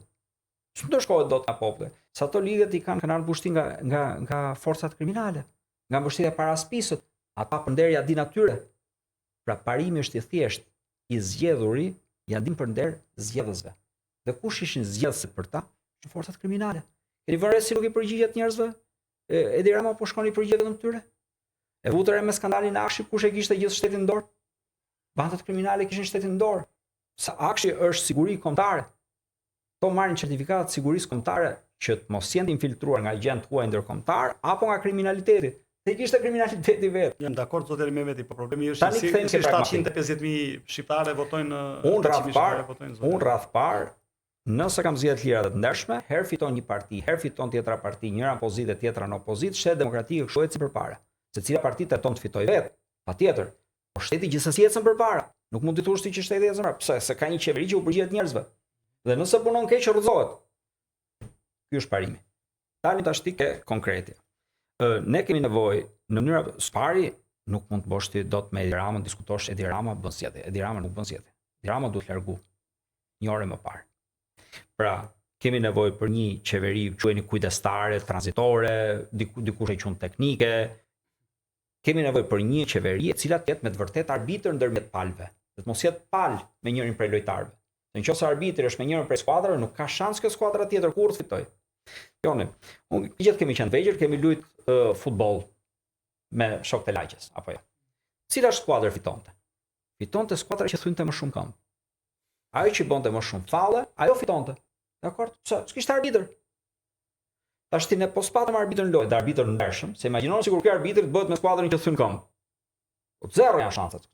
S2: Si ndëshkohet dot nga populli? Sa ato lidhet i kanë kanë mbushti nga forcat kriminale, nga mbështetja para spisët, ata përnderja di natyre. Pra parimi është i thjesht, i zgjedhuri ja din përnder zgjedhësve. Dhe kush ishin zgjedhësit për ta? Forcat kriminale. Keni vënë re si nuk i përgjigjet njerëzve? Edi Rama po shkon i përgjigjet vetëm tyre? E vutër me skandalin e Akshit, kush e kishte gjithë shtetin në dorë? Bandat kriminale kishin shtetin në dorë. Sa Akshi është siguri kombëtare. To marrin certifikat të sigurisë kombëtare që të mos jenë infiltruar nga agent huaj ndërkombëtar apo nga kriminaliteti. Se kishte kriminaliteti vetë.
S1: Jam dakord zoti Mehmeti, po problemi është se 750.000 shqiptarë votojnë.
S2: Unë rreth parë, nëse kam zgjedhje lira dhe të ndershme, herë fiton një parti, herë fiton tjetra parti, njëra pozitë, tjetra në opozitë, shteti demokratik kështu ecën përpara. Secila parti tenton të fitojë vetë. Patjetër. Po shteti gjithsesi ecën përpara. Nuk mund të thosh ti që shteti ecën përpara. Pse? Se ka një qeveri që u përgjigjet njerëzve. Dhe nëse punon keq rrëzohet. Ky është parimi. Tani tash ti ke konkreti. Ne kemi nevojë në mënyrë spari nuk mund të bosh ti dot me Edi Ramën diskutosh Edi Rama bën zgjedhje. Edi Rama nuk bën zgjedhje. Edi Rama duhet largu një orë më parë. Pra, kemi nevojë për një qeveri quheni kujdestare, tranzitore, dikush e quhen teknike, kemi nevojë për një qeveri e cila të jetë me të vërtet arbitër ndërmjet palëve. Dhe të mos jetë palë me njërin prej lojtarëve. Nëse arbitri është me njërin prej skuadrave, nuk ka shans kjo skuadra tjetër kurrë të fitojë. Joni, unë gjithë kemi qenë vegjël, kemi luajt futboll me shokët e lagjes, apo jo. Cila skuadër fitonte? Fitonte skuadra që thynte më shumë këmbë. Ajo që bonte më shumë falle, ajo fitonte. Dakor? S'kishte arbitër. Tash ti ne po spatëm arbitër në lojë, dhe arbitër në ndershëm, se imagjinoni sikur ky arbitër të bëhet me skuadrën që thyn këmbë. Po zero janë shanset.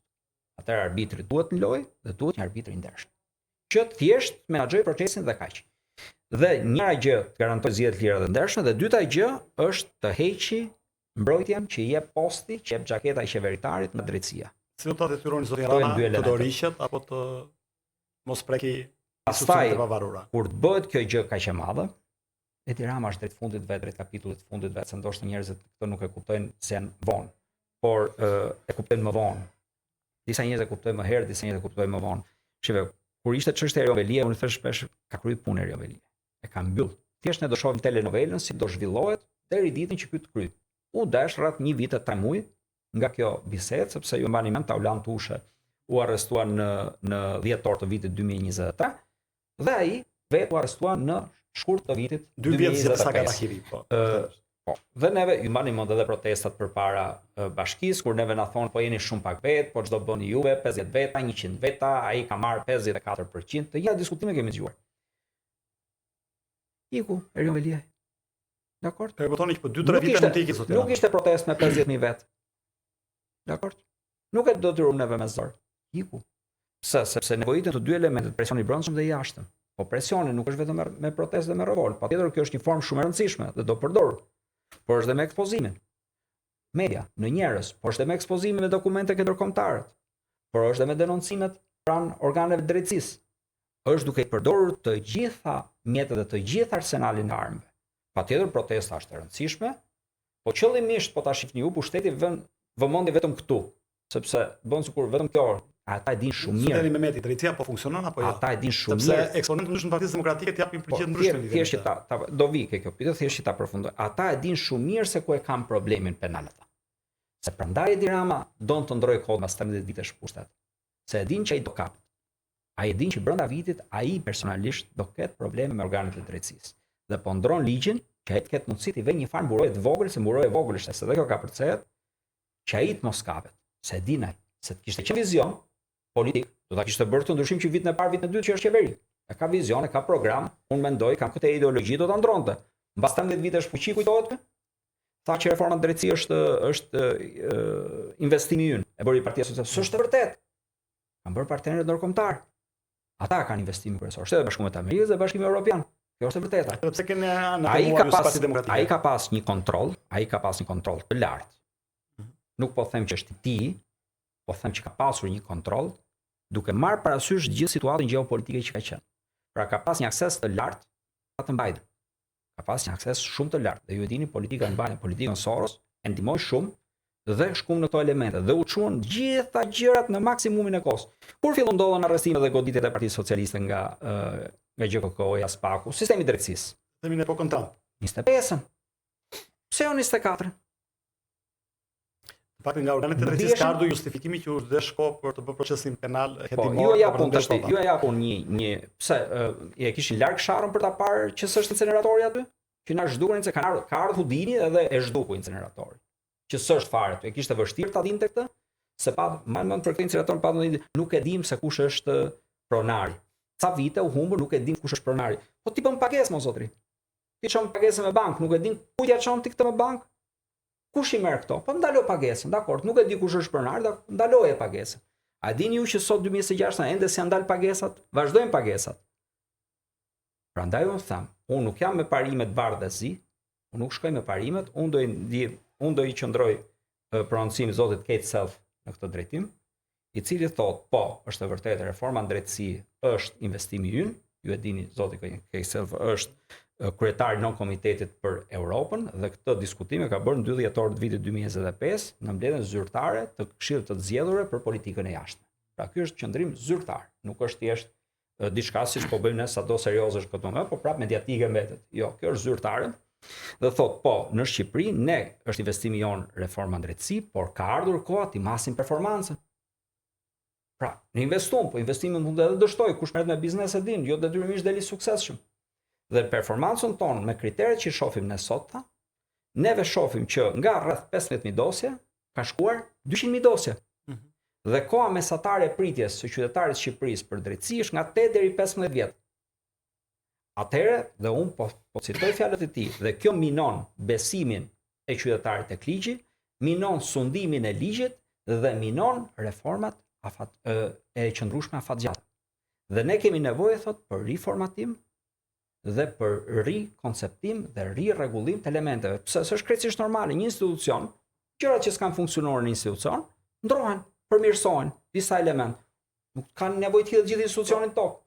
S2: Atëherë arbitri duhet në lojë dhe duhet një arbitër i ndershëm. Që thjesht menaxhoj procesin dhe kaq. Dhe njëra gjë të garantoj zgjedhje të lira dhe ndershme dhe dyta gjë është të heqi mbrojtjen që i jep posti, që jep xhaketa e qeveritarit në drejtësia.
S1: Si do ta detyroni zotin Rama të dorishët apo të mos preki
S2: pastaj
S1: të pavarura?
S2: Kur të bëhet kjo gjë kaq e madhe, Edi Rama është drejt fundit vet, drejt kapitullit të fundit vet, se ndoshta njerëzit këto nuk e kuptojnë se janë vonë, por e kuptojnë më vonë. Disa njerëz e kuptojnë më herë, disa njerëz e kuptojnë më vonë. Shikoj, kur ishte çështja e Eriovelia, unë thash shpesh ka kryer punë Eriovelia. E ka mbyll. Thjesht ne do shohim telenovelën si do zhvillohet deri ditën që ky të kryej. U dash rreth një vit e 3 muaj nga kjo bisedë, sepse ju mbani mend Taulan Tushe u arrestuan në 10 orë të vitit 2023 dhe ai vetë u arrestuan në shkurt të vitit 2025. Po. Dhe neve ju mbani mend edhe protestat përpara bashkisë kur neve na thonë po jeni shumë pak vet, po çdo bëni juve 50 veta, 100 veta, ai ka marrë 54%. Të gjitha diskutime kemi dëgjuar. Iku Eriovelia. Dakor?
S1: E kuptoni që po 2-3 vite mund të ikë zotë.
S2: Nuk ishte protestë me 50.000 vet. Dakor? Nuk e detyruam neve me zor. Iku. Sepse nevojiten të dy elementet, presioni i brendshëm dhe i jashtëm. Po presioni nuk është vetëm me protestë dhe me revolt, patjetër kjo është një formë shumë e rëndësishme dhe do përdor. Por është dhe me ekspozimin. Media, në njerëz, por është dhe me ekspozimin me dokumente ndërkombëtare. Por është dhe me denoncimet pranë organeve të drejtësisë. Është duke i përdorur të gjitha mjetet dhe të gjitha arsenalin e armëve. Patjetër protesta është e rëndësishme, po qëllimisht po ta shihni ju pushteti vëmendje vetëm këtu, sepse bën sikur vetëm kjo, ata e dinë shumë mirë.
S1: Deri Mehmeti, drejtësia po funksionon apo jo?
S2: Ata e dinë shumë
S1: mirë.
S2: Sepse
S1: Sepse eksponentë ndryshëm të Partisë Demokratike të japin përgjigje ndryshme lidhje.
S2: Thjesht do vi kjo pyetje, thjesht ta përfundoj. Ata e dinë shumë mirë se ku e kanë problemin penal ata. Se prandaj Edi Rama don të ndrojë kohën pas 13 vitesh pushtet. Se e dinë që ai do kap. Ai e dinë që brenda vitit ai personalisht do ketë probleme me organet e drejtësisë. Dhe po ndron ligjin që ai të ketë mundësi të vënë një farë mburoje të vogël, se mburoje e vogël është, se dhe kjo ka përcjell, që ai të mos kapet. Se e din ai, se të kishte qenë vizion politik, do ta kishte bërë të ndryshim që vitin e parë, vitin e dytë që është qeveri. E ka vizion, e ka program, unë mendoj, kam këtë ideologji do ta ndronte. Mbas 13 vitesh fuqi kujtohet kë? Tha që reforma drejtësie është investimi ynë, e bëri Partia Socialiste. S'është e vërtetë. Kanë bërë partnerët ndërkombëtar. Ata kanë investimin kryesor, Shtetet Bashkuara të Amerikës dhe Bashkimi Evropian. Kjo është e vërteta.
S1: Sepse kemi
S2: ai ka pas një kontroll, të lartë. Nuk po them që është i tij, po them që ka pasur një kontroll duke marrë parasysh gjithë situatën gjeopolitike që ka qenë. Pra ka pas një akses të lartë pa të mbajtur. Ka pas një akses shumë të lartë. Dhe ju e dini politikën Soros e ndihmoi shumë dhe shkum në këto elemente dhe u çuan gjitha gjërat në maksimumin e kohës. Kur fillon ndodhen arrestimet dhe goditjet e Partisë Socialiste nga GKK-ja, SPAK-u, sistemi i drejtësisë.
S1: Themi në epokën tonë.
S2: 25-ën. Pse jo 24?
S1: Pak nga organet e drejtësisë ka ardhur justifikimi që u zgdesh kohë për të bërë procesin penal hetimor.
S2: Jo ja japun një pse e kishin larg sharrën për ta parë që s'është incineratori aty? Që na zhdukurin se ka ardhur Hudini edhe e zhduku incineratori. Që s'është fare aty. E kishte vështirë ta dinte këtë, se pa mend për këtë incinerator pa nuk e dim se kush është pronari. Ca vite u humbur, nuk e dim kush është pronari. Po ti bën pagesë mo zotri. Ti çon pagesën me bank, nuk e din ku ja çon ti këtë me bank. Kush i merr këto? Po ndalo pagesën, dakor, nuk e di kush është pronari, ndaloje pagesën. A dini ju që sot 2026 ende si janë dalë pagesat? Vazhdojnë pagesat. Prandaj unë them, unë nuk jam me parimet bardhazi, unë nuk shkoj me parimet, unë do i qëndroj prononcim zotit Kate Self në këtë drejtim, i cili thot, po, është e vërtetë reforma në drejtësi është investimi ynë, ju e dini zoti Kate Self është kryetari non komitetit për Europën dhe këtë diskutime ka bërë në 2 dhjetor të vitit 2025 në mbledhjen zyrtare të Këshillit të Zgjedhurve për politikën e jashtme. Pra ky është qendrim zyrtar, nuk është thjesht diçka siç po bëjmë ne sado serioze është këtu më, po prap mediatike mbetet. Jo, kjo është zyrtare Dhe thot, po, në Shqipëri ne është investimi jonë reforma drejtësi, por ka ardhur koha ti masim performancën. Pra, ne investojmë, po investimi mund edhe dështoj, kush merret me biznes e din, jo detyrimisht deli suksesshëm. Dhe performancën tonë me kriteret që shohim ne sot, neve shohim që nga rreth 15.000 dosje ka shkuar 200.000 dosje. Dhe koha mesatare e pritjes së qytetarit të Shqipërisë për drejtësi është nga 8 deri 15 vjet. Atëherë, dhe unë po citoj fjalët e tij, dhe kjo minon besimin e qytetarit tek ligji, minon sundimin e ligjit dhe minon reformat e qëndrueshme afatgjatë. Dhe ne kemi nevojë thot për riformatim dhe për rikonceptim dhe rirregullim të elementeve. Pse është krejtësisht normale një institucion, gjërat që s'kan funksionuar në institucion, ndrohen, përmirësohen disa element. Nuk kanë nevojë të gjithë institucionin tokë.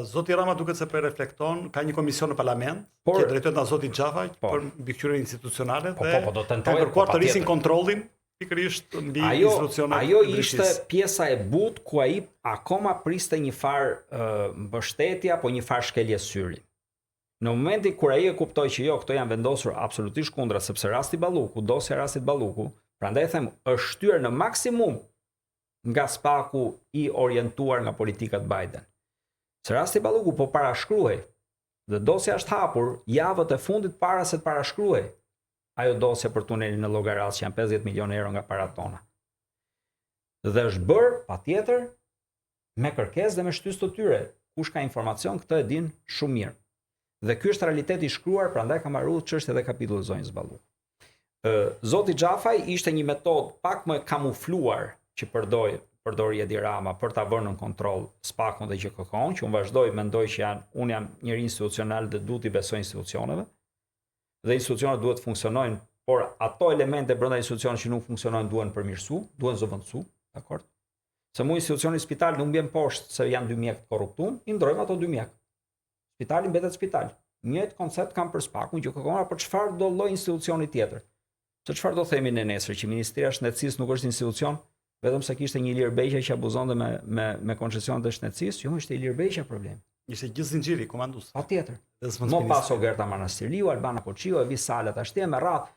S1: Zoti Rama duket se për reflekton, ka një komision në parlament, që drejtohet nga zoti Xhafaj për mbikëqyrjen institucionale dhe ka kërkuar të rrisin kontrollin pikërisht mbi institucionet.
S2: Ajo ishte pjesa e butë ku ai akoma priste një farë mbështetje apo një farë shkelje syri. Në momentin kur ai e kuptoi që jo, këto janë vendosur absolutisht kundra, sepse rasti Balluku, dosja e rastit Balluku, prandaj them, është shtyrë në maksimum nga spaku i orientuar nga politikat Biden. Se rasti Balluku po parashkruhej dhe dosja është hapur javët e fundit para se të parashkruhej ajo dosja për tunelin në Llogaras që janë 50 milionë euro nga parat tona. Dhe është bërë patjetër me kërkesë dhe me shtysë të tyre. Kush ka informacion, këtë e din shumë mirë. Dhe ky është realiteti i shkruar, prandaj kam marrë çështjen e kapitullit zonjës Balluku. Zoti Xhafaj ishte një metodë pak më kamufluar që përdori Edi Rama për ta vënë në kontroll spakun dhe GKK-n, që unë vazhdoj mendoj që unë jam njëri institucional dhe duhet i besoj institucioneve. Dhe institucionet duhet të funksionojnë, por ato elemente brenda institucionit që nuk funksionojnë duhen përmirësu, duhen zëvendësu, dakord? Se mu institucioni spital nuk mbien poshtë se janë 2 mjek të korruptuar, i ndrojmë ato 2 mjek. Spitali mbetet spital. Njëjtë koncept kam për spakun, GKK-n, apo çfarë do lloj institucioni tjetër. Se çfarë do themi ne nesër që Ministria e Shëndetësisë nuk është institucion, vetëm se kishte një Ilir Beqa që abuzonte me koncesionet e shëndetësisë, jo ishte Ilir Beqa problemi.
S1: Ishte gjithë zinxhiri komandues.
S2: Patjetër. Mo paso Gerta Manastiriu, Albana Koçiu, e vi Salat ashtu me radhë.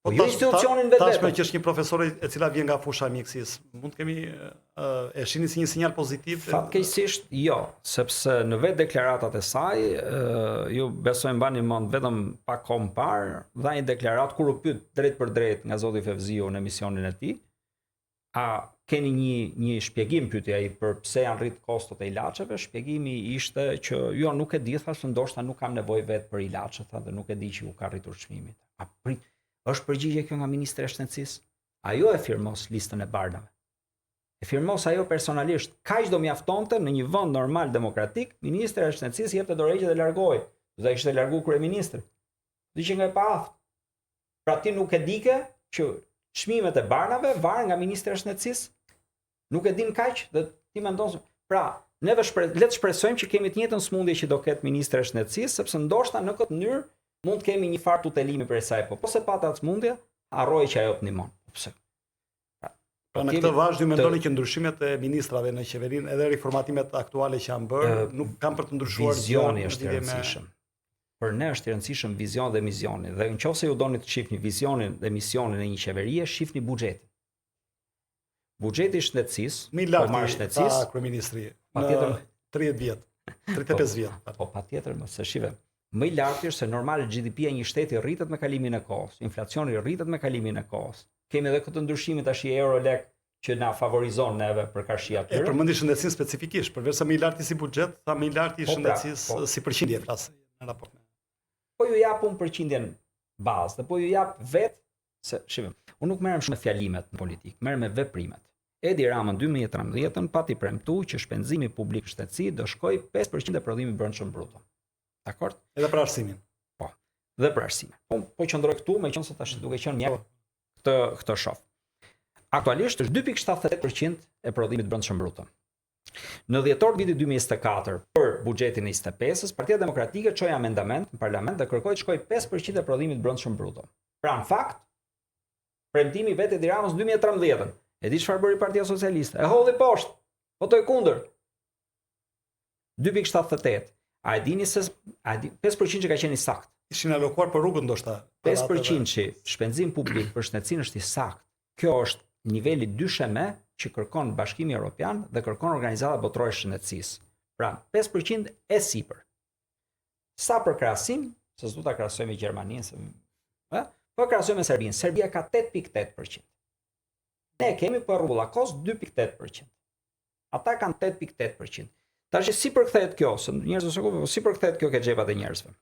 S2: Po jo institucionin vetë.
S1: Tashmë që është një profesore e cila vjen nga fusha e mjekësisë, mund të kemi e shihni si një sinjal pozitiv?
S2: Fatkeqësisht jo, sepse në vetë deklaratat e saj, ju besoj mbani mend vetëm pak kohë më parë, dha një deklaratë kur u pyet drejt për drejt nga zoti Fevziu në emisionin e tij, a keni një shpjegim, pyeti ai, për pse janë rrit kostot e ilaçeve? Shpjegimi ishte që jo, nuk e di, thashë, ndoshta nuk kam nevojë vetë për ilaçe, tha, dhe nuk e di që u ka rritur çmimit. Është përgjigje kjo nga Ministri e Shëndetësisë? Ajo e firmos listën e bardhave. E firmos ajo personalisht. Kaq do mjaftonte në një vend normal demokratik, Ministri e Shëndetësisë jepte dorëheqje dhe largohej. Dhe ishte largu kryeministri. Diçi nga e paaft. Pra ti nuk e dike që çmimet e bardhave varen nga Ministri e Shëndetësisë? Nuk e din kaq dhe ti mendon. Pra, neve le të shpresojmë që kemi të njëjtën smundje që do ketë Ministri e Shëndetësisë, sepse ndoshta në këtë mënyrë mund të kemi një farë tutelimi për saj, po se pata atë smundje, harroi që ajo të ndihmon. Pse?
S1: Pra në këtë vazhdim ju mendoni që ndryshimet e ministrave në qeverinë edhe riformatimet aktuale që janë bërë nuk kanë për të ndryshuar
S2: vizioni është i rëndësishëm. Për ne është i rëndësishëm vizioni dhe misioni. Dhe nëse ju doni të shihni vizionin dhe misionin e një qeverie, shihni buxhetin. Buxheti i shëndetësisë,
S1: më i lartë sa kryeministri në 30 vjet, 35 vjet.
S2: Po patjetër, mos e shive. Më i lartë është se normal GDP-ja një shteti rritet me kalimin e kohës, inflacioni rritet me kalimin e kohës. Kemi edhe këtë ndryshim tash i euro-lek që na favorizon neve për karshia atyre.
S1: E përmendi shëndetësinë specifikisht, përveç sa më i lartë si buxhet, sa më i lartë i shëndetësisë si përqindje flas në raport me.
S2: Po ju jap unë përqindjen bazë, dhe po ju jap vetë se shihim. Unë nuk merrem shumë me fjalimet në politikë, merrem me veprimet. Edi Rama në 2013 pati premtuar që shpenzimi publik shtetësi do shkojë 5% e prodhimit brendshëm bruto. Dakord?
S1: Edhe për arsimin.
S2: Po. Dhe për arsimin. Po qëndroj këtu, meqense tash duke qenë mjek këtë shoh. Aktualisht është 2.78% e prodhimit brendshëm bruto. Në dhjetor vitit 2024 për buxhetin e 25-s, Partia Demokratike çoi amendament në parlament dhe kërkoi të shkojë 5% e prodhimit brendshëm bruto. Pra në fakt, premtimi vetë Edi Ramës 2013. E di çfarë bëri Partia Socialiste? E hodhi poshtë. Votoi kundër. 2.78. A e dini se 5% që ka qenë i sakt.
S1: ishin alokuar për rrugën ndoshta.
S2: 5% që shpenzim publik për shëndetësinë është i saktë. Kjo është niveli dysheme që kërkon Bashkimi Evropian dhe kërkon Organizata Botërore e Shëndetësisë. Pra, 5% e sipër. Sa për krahasim, se s'du ta krahasoj me Gjermaninë, po krahasoj me Serbinë. Serbia ka 8.8%. Ne kemi për rregullakos 2.8%. Ata kanë 8.8%. Tash si përkthehet kjo? Se njerëzit s'e si përkthehet kjo ke xhepat e njerëzve.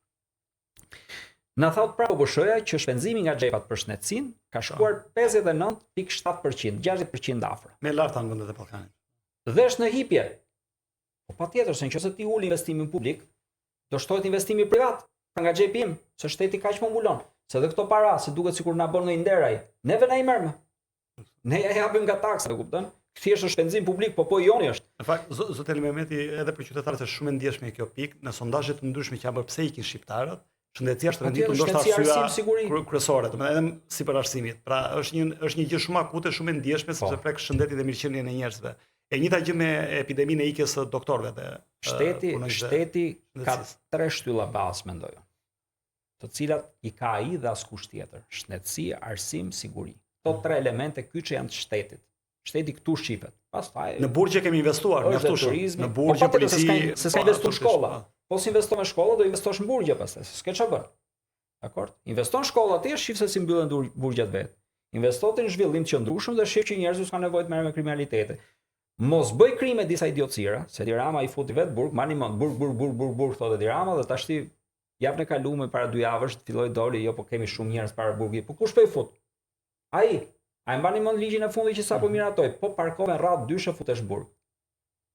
S2: Na thot pra UBSH-ja që shpenzimi nga xhepat për shëndetësinë ka shkuar 59.7%, 60% afër.
S1: Me larta në vendet e Ballkanit.
S2: Dhe është në hipje. Po patjetër se nëse ti ul investimin publik, do shtohet investimi privat, pra nga xhepi im, se shteti kaq më mbulon. Se dhe këto para, se duket sikur na bën në nderaj, neve na i merrmë. Ne ja japim nga taksa, e kupton? Thjesht është shpenzim publik, po joni është.
S1: Në fakt, zot Eli Mehmeti edhe për qytetarët është shumë e ndjeshme kjo pikë, në sondazhe të ndryshme që janë bërë pse ikin shqiptarët, shëndetësia është renditur ndoshta arsyeja kryesore, domethënë edhe sipër arsimit. Pra është një gjë shumë akute, shumë e ndjeshme sepse prek shëndetin dhe mirëqenien e njerëzve. E njëjta gjë me epideminë e ikjes së doktorëve dhe
S2: shteti ka 3 shtylla bazë mendoj. Të cilat i ka ai dhe askush tjetër. Shëndetësi, arsim, siguri. Këto 3 elemente kyçe janë të shtetit. Shteti këtu shifet. Pastaj
S1: në burgje kemi investuar mjaftueshëm. Në burgje polici,
S2: se s'ka investuar shkolla. Po si investon në shkolla, do investosh në burgje pastaj. S'ke çfarë bën. Dakor? Investon në shkolla atje, shif se si mbyllen burgjet vet. Investotin në zhvillim të qëndrueshëm dhe shif që njerëzit s'kan nevojë të merren me kriminalitet. Mos bëj krime disa idiotësira, se Tirana i futi vet burg, mani mend burg thotë Tirana dhe tash ti javën e kaluar para 2 javësh filloi doli, jo po kemi shumë njerëz para burgit. Po kush po i fut? Ai mbani mend ligjin e fundit që sapo miratoi, po parkove rradh dyshe futesh në burg.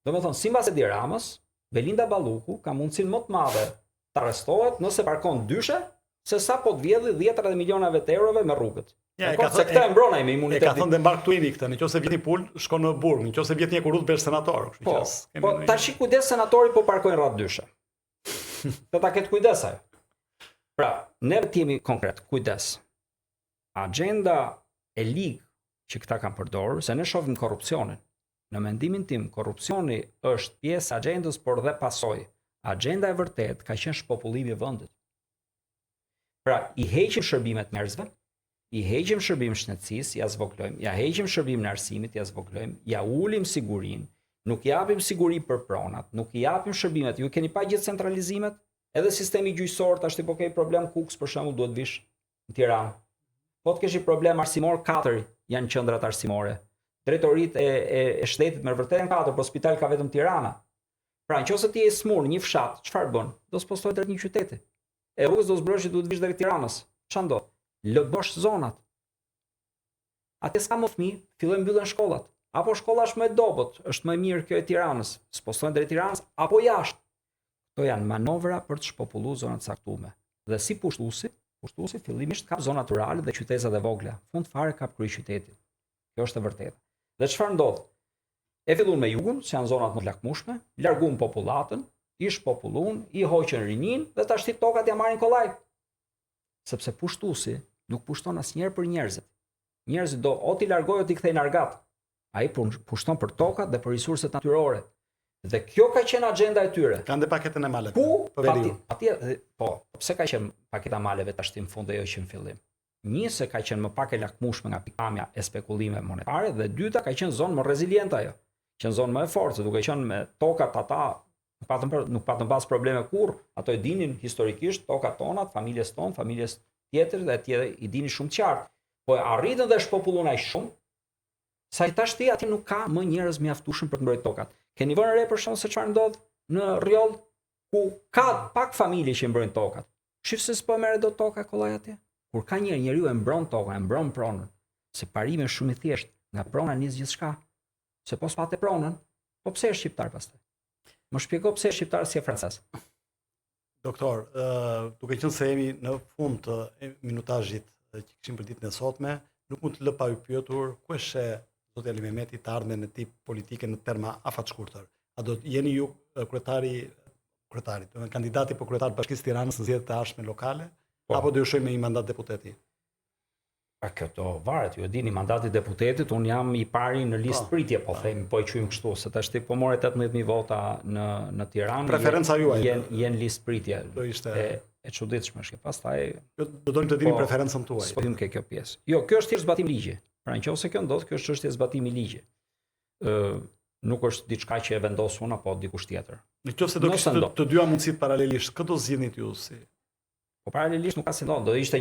S2: Domethënë, sipas Edi Ramës, Belinda Balluku ka mundësinë më të madhe të arrestohet nëse parkon dyshe, se sa po të vjedhë 10 milionave të eurove me rrugët.
S1: Ja,
S2: se këtë e mbron ai me imunitet.
S1: E ka thënë Dembark Twini këtë, nëse vjen një pul, shkon në burg, nëse vjen një kurrë bësh senator, kështu që.
S2: Po tash kujdes senatori po parkojnë rradh dyshe. Do ta ketë kujdes ajo. Pra, ne jemi konkret, kujdes. Agenda e ligë që këta kanë përdorur, se ne shohim korrupsionin. Në mendimin tim, korrupsioni është pjesë agjendës, por dhe pasojë. Agenda e vërtet ka qenë shpopullimi i vendit. Pra, i heqim shërbimet njerëzve, i heqim shërbim shëndetësisë, ja zvoglojmë, ja heqim shërbim në arsimit, ja zvoglojmë, ja ulim sigurinë, nuk japim siguri për pronat, nuk i japim shërbimet. Ju keni pa gjithë centralizimet? Edhe sistemi gjyqësor tash po ke problem Kuks për shembull duhet vish në Tiranë. Po të kesh problem arsimor 4 janë qendrat arsimore. Drejtoritë e shtetit me vërtetë 4, por spital ka vetëm Tirana. Pra nëse ti je smur në një fshat, çfarë bën? Do spostohet drejt një qyteti. E rrugës do zbrosh që duhet vish drejt Tiranës. Çfarë ndodh? Lëbosh zonat. Atë s'ka më fëmijë, fillojnë mbyllen shkollat. Apo shkolla është më e dobët, është më e mirë kjo e Tiranës, spostohen drejt Tiranës apo jashtë. Kto janë manovra për të shpopulluar zonat caktuara. Dhe si pushtuesi fillimisht kap zona rurale dhe qytetet e vogla. Fund fare kap kryeqytetin. Kjo është e vërtetë. Dhe çfarë ndodh? E filluan me jugun, që janë zonat më të lakmueshme, larguan popullatën, i shpopulluan, i hoqën rinin dhe tash tokat ja marrin kollaj. Sepse pushtuesi nuk pushton asnjëherë për njerëzit. Njerëzit do o ti largojë o ti kthejnë argat. Ai pushton për tokat dhe për resurset natyrore. Dhe kjo ka qenë agenda e tyre.
S1: Kanë dhe paketën e maleve.
S2: Po, pse ka qenë paketa maleve tash në fund dhe jo që në fillim? Një se ka qenë më pak e lakmueshme nga pikpamja e spekulime monetare dhe dyta ka qenë zonë më reziliente ajo. Qenë zonë më e fortë, duke qenë me tokat ata nuk patën pas probleme kurrë, ato e dinin historikisht tokat tonat, familjes tonë, familjes tjetër dhe tjetër i dinin shumë qartë. Po arritën dhe shpopulluan aq shumë sa i tash aty nuk ka më njerëz mjaftueshëm për të mbrojtur tokat. Keni vënë re për shkak se çfarë ndodh në Rjoll ku ka pak familje që mbrojnë tokat. Shif se s'po merret dot toka kollaj atje. Kur ka njeriu e mbron tokën, e mbron pronën. Se parimi është shumë i thjeshtë, nga prona nis gjithçka. Se po s'patë pronën, po pse është shqiptar pastaj? Më shpjego pse është shqiptar si e francez.
S1: Doktor, duke qenë se jemi në fund të minutazhit që kishim për ditën e sotme, nuk mund të lë pa u pyetur ku është zoti Eli Mehmeti të ardhmen e tij politike në terma afatshkurtër. A do jeni ju kandidati për kryetar të Bashkisë Tiranës në zgjedhjet e ardhshme lokale, apo do ju shojmë me një mandat deputeti?
S2: Këto varet, ju e dini, mandati deputetit, unë jam i pari në listë pritje, po themi, po i quajmë kështu, se tash po more 18.000 vota në Tiranë.
S1: Preferenca juaj.
S2: Jenë listë pritje. e çuditshme është. Pastaj
S1: do donim të dini preferencën tuaj.
S2: Po hym ke kjo pjesë. Jo, kjo është thjesht zbatim ligji. Pra nëse kjo ndodh, kjo është çështje zbatimi ligji. Nuk është diçka që e vendos unë apo dikush tjetër.
S1: Nëse do kishte të dyja mundësitë paralelisht, këtë do zgjidhnit ju si?
S2: Po paralelisht nuk ka si do ishte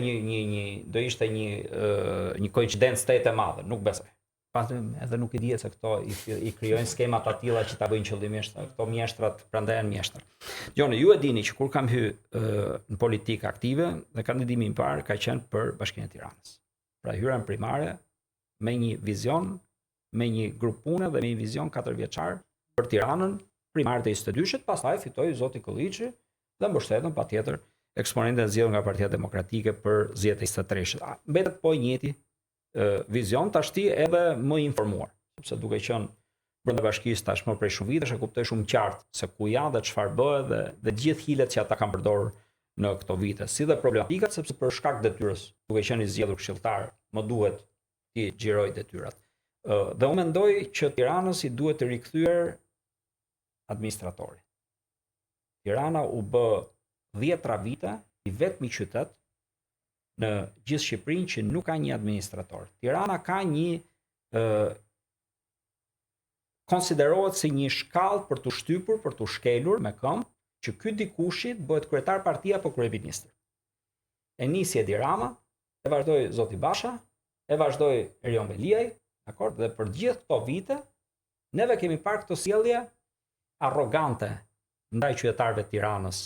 S2: një koincidencë të e madhe, nuk besoj. Pastaj edhe nuk i dihet se këto i krijojnë skema të tilla që ta bëjnë qëllimisht këto mjeshtrat, prandaj janë mjeshtër. Gjoni, ju e dini që kur kam hyrë në politikë aktive dhe kandidimi im parë ka qenë për Bashkinë e Tiranës. Pra hyra primare me një vizion, me një grup pune dhe me një vizion 4 vjeçar për Tiranën, primarët e 22-shit, pastaj fitoi zoti Kolliçi dhe mbështetën patjetër eksponentët e zgjedhur nga Partia Demokratike për zgjedhjet e 23-shit. Mbetet po i njëjti vizion, tashti edhe më informuar, sepse duke qenë brenda bashkisë tashmë prej shumë vitesh e kuptoj shumë qartë se ku janë dhe çfarë bëhet dhe gjithë hilet që ata kanë përdorur në këto vite, si dhe problematikat, sepse për shkak detyrës, duke qenë i zgjedhur këshilltar, më duhet të xhiroj detyrat. Dhe unë mendoj që Tiranës i duhet të rikthyer administratori. Tirana u bë 10 vite i vetmi qytet në gjithë Shqipërinë që nuk ka një administrator. Tirana ka një konsiderohet si një shkallë për të shtypur, për të shkelur me këmbë, që ky dikushi bëhet kryetar partia apo kryeministër. E nisi Edi Rama, e vazhdoi zoti Basha, e vazhdoi Erion Veliaj, dakor? Dhe për gjithë këto vite neve kemi parë këtë sjellje arrogante ndaj qytetarëve të Tiranës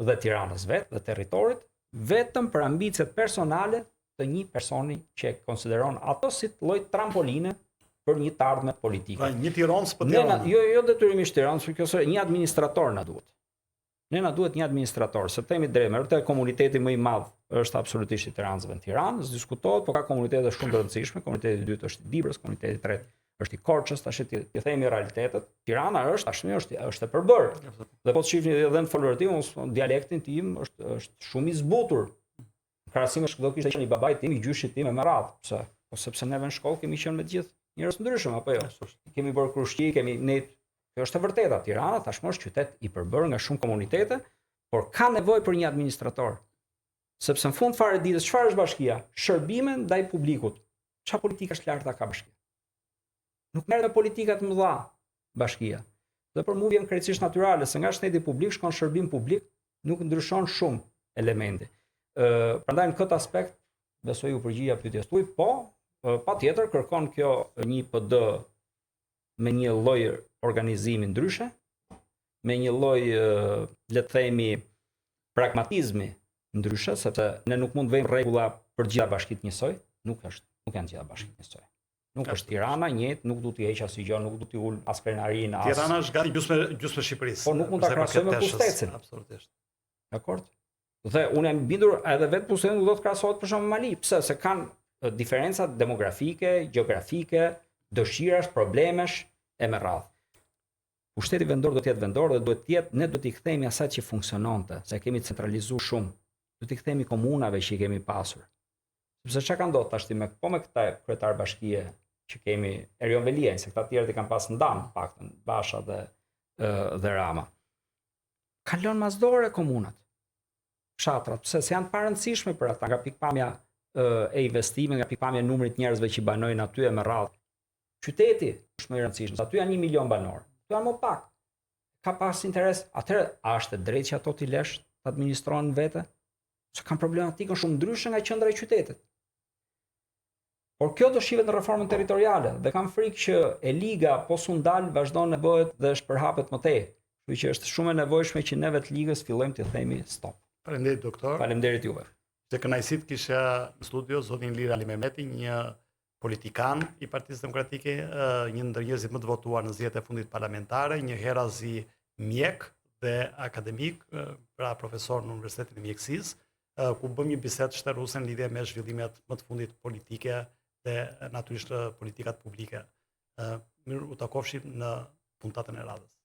S2: dhe Tiranës vetë dhe territorit, vetëm për ambicet personale të një personi që konsideron ato si lloj trampoline për një të ardhme politike.
S1: Pra një Tiranë për Tiranë.
S2: Jo detyrimisht Tiranë, por kjo një administrator na duhet. Ne na duhet një administrator, se themi drejt, vërtet komuniteti më i madh është absolutisht i Tiranësve në Tiranë, diskutohet, por ka komunitete shumë të rëndësishme, komuniteti i dytë është i Dibrës, komuniteti i tretë është i Korçës, tash ti themi realitetet. Tirana është tashmë është e përbërë. Dhe po të shihni edhe në folërtim, dialektin tim është shumë i zbutur. Në krahasim me çdo kishte qenë i babait tim, i gjyshit tim me radhë. Pse? Po sepse neve në shkollë kemi qenë me të gjithë njerëz të ndryshëm apo jo? Kemi bërë krushqi, kjo është e vërteta. Tirana tashmë është qytet i përbërë nga shumë komunitete, por ka nevojë për një administrator. Sepse në fund fare ditës çfarë është bashkia? Shërbime ndaj publikut. Çfarë politika është larta ka bashkia? Nuk merret me politika të mëdha bashkia. Dhe për mua vjen krejtësisht natyrale se nga shteti publik shkon shërbim publik, nuk ndryshon shumë elementi. Prandaj në këtë aspekt besoj u përgjigja pyetjes tuaj, po patjetër kërkon kjo një PD me një lloj organizimi ndryshe, me një lloj le të themi pragmatizmi ndryshe, sepse ne nuk mund të vëjmë rregulla për gjitha bashkitë njësoj, nuk janë gjitha bashkitë njësoj. Nuk është Tirana njëjtë, nuk du t'i heq asnjë gjë, nuk du t'i ul as krenarinë as.
S1: Tirana është gati gjysmë Shqipërisë.
S2: Po nuk mund ta krahasoj me Pustecin.
S1: Absolutisht.
S2: Dakor? Dhe unë jam bindur edhe vetë Pustecin do të krahasohet për shkak Mali, pse? Se kanë diferenca demografike, gjeografike, dëshirash, problemesh e me radhë. Pushteti vendor do të jetë vendor dhe duhet të jetë, ne do t'i kthehemi asaj që funksiononte, se kemi centralizuar shumë. Do t'i kthehemi komunave që i kemi pasur. Sepse çka ka ndodhur tash me këta kryetar bashkie që kemi Erion Veliaj, se këta të tjerët i kanë pas ndam, paktën Basha dhe Rama. Kanë lënë masdore komunat. Fshatrat, pse se janë të parëndësishme për ata, nga pikpamja e investimit, nga pikpamja e numrit njerëzve që banojnë aty e me radhë. Qyteti është më i rëndësishëm, aty janë 1 milion banor. Aty janë më pak. Ka pas interes, atëherë a është e drejtë që ato t'i lësh të administrohen vete? Se kanë problematikën shumë ndryshe nga qendra e qytetit. Por kjo do shihet në reformën territoriale dhe kam frikë që e liga po su ndal vazhdon të bëhet dhe shpërhapet më tej. Kështu që është shumë e nevojshme që neve të ligës fillojmë të themi stop.
S1: Faleminderit doktor.
S2: Faleminderit juve.
S1: Të kënaqësi të kisha në studio zotin Ilir Ali Mehmeti, një politikan i Partisë Demokratike, një ndër njerëzit më të votuar në zgjedhjet e fundit parlamentare, një herazi mjek dhe akademik, pra profesor në Universitetin e Mjekësisë, ku bëm një bisedë shtërruese në lidhje me zhvillimet më të fundit politike dhe natyrisht politikat publike. Mirë u takofshim në puntatën e radhës.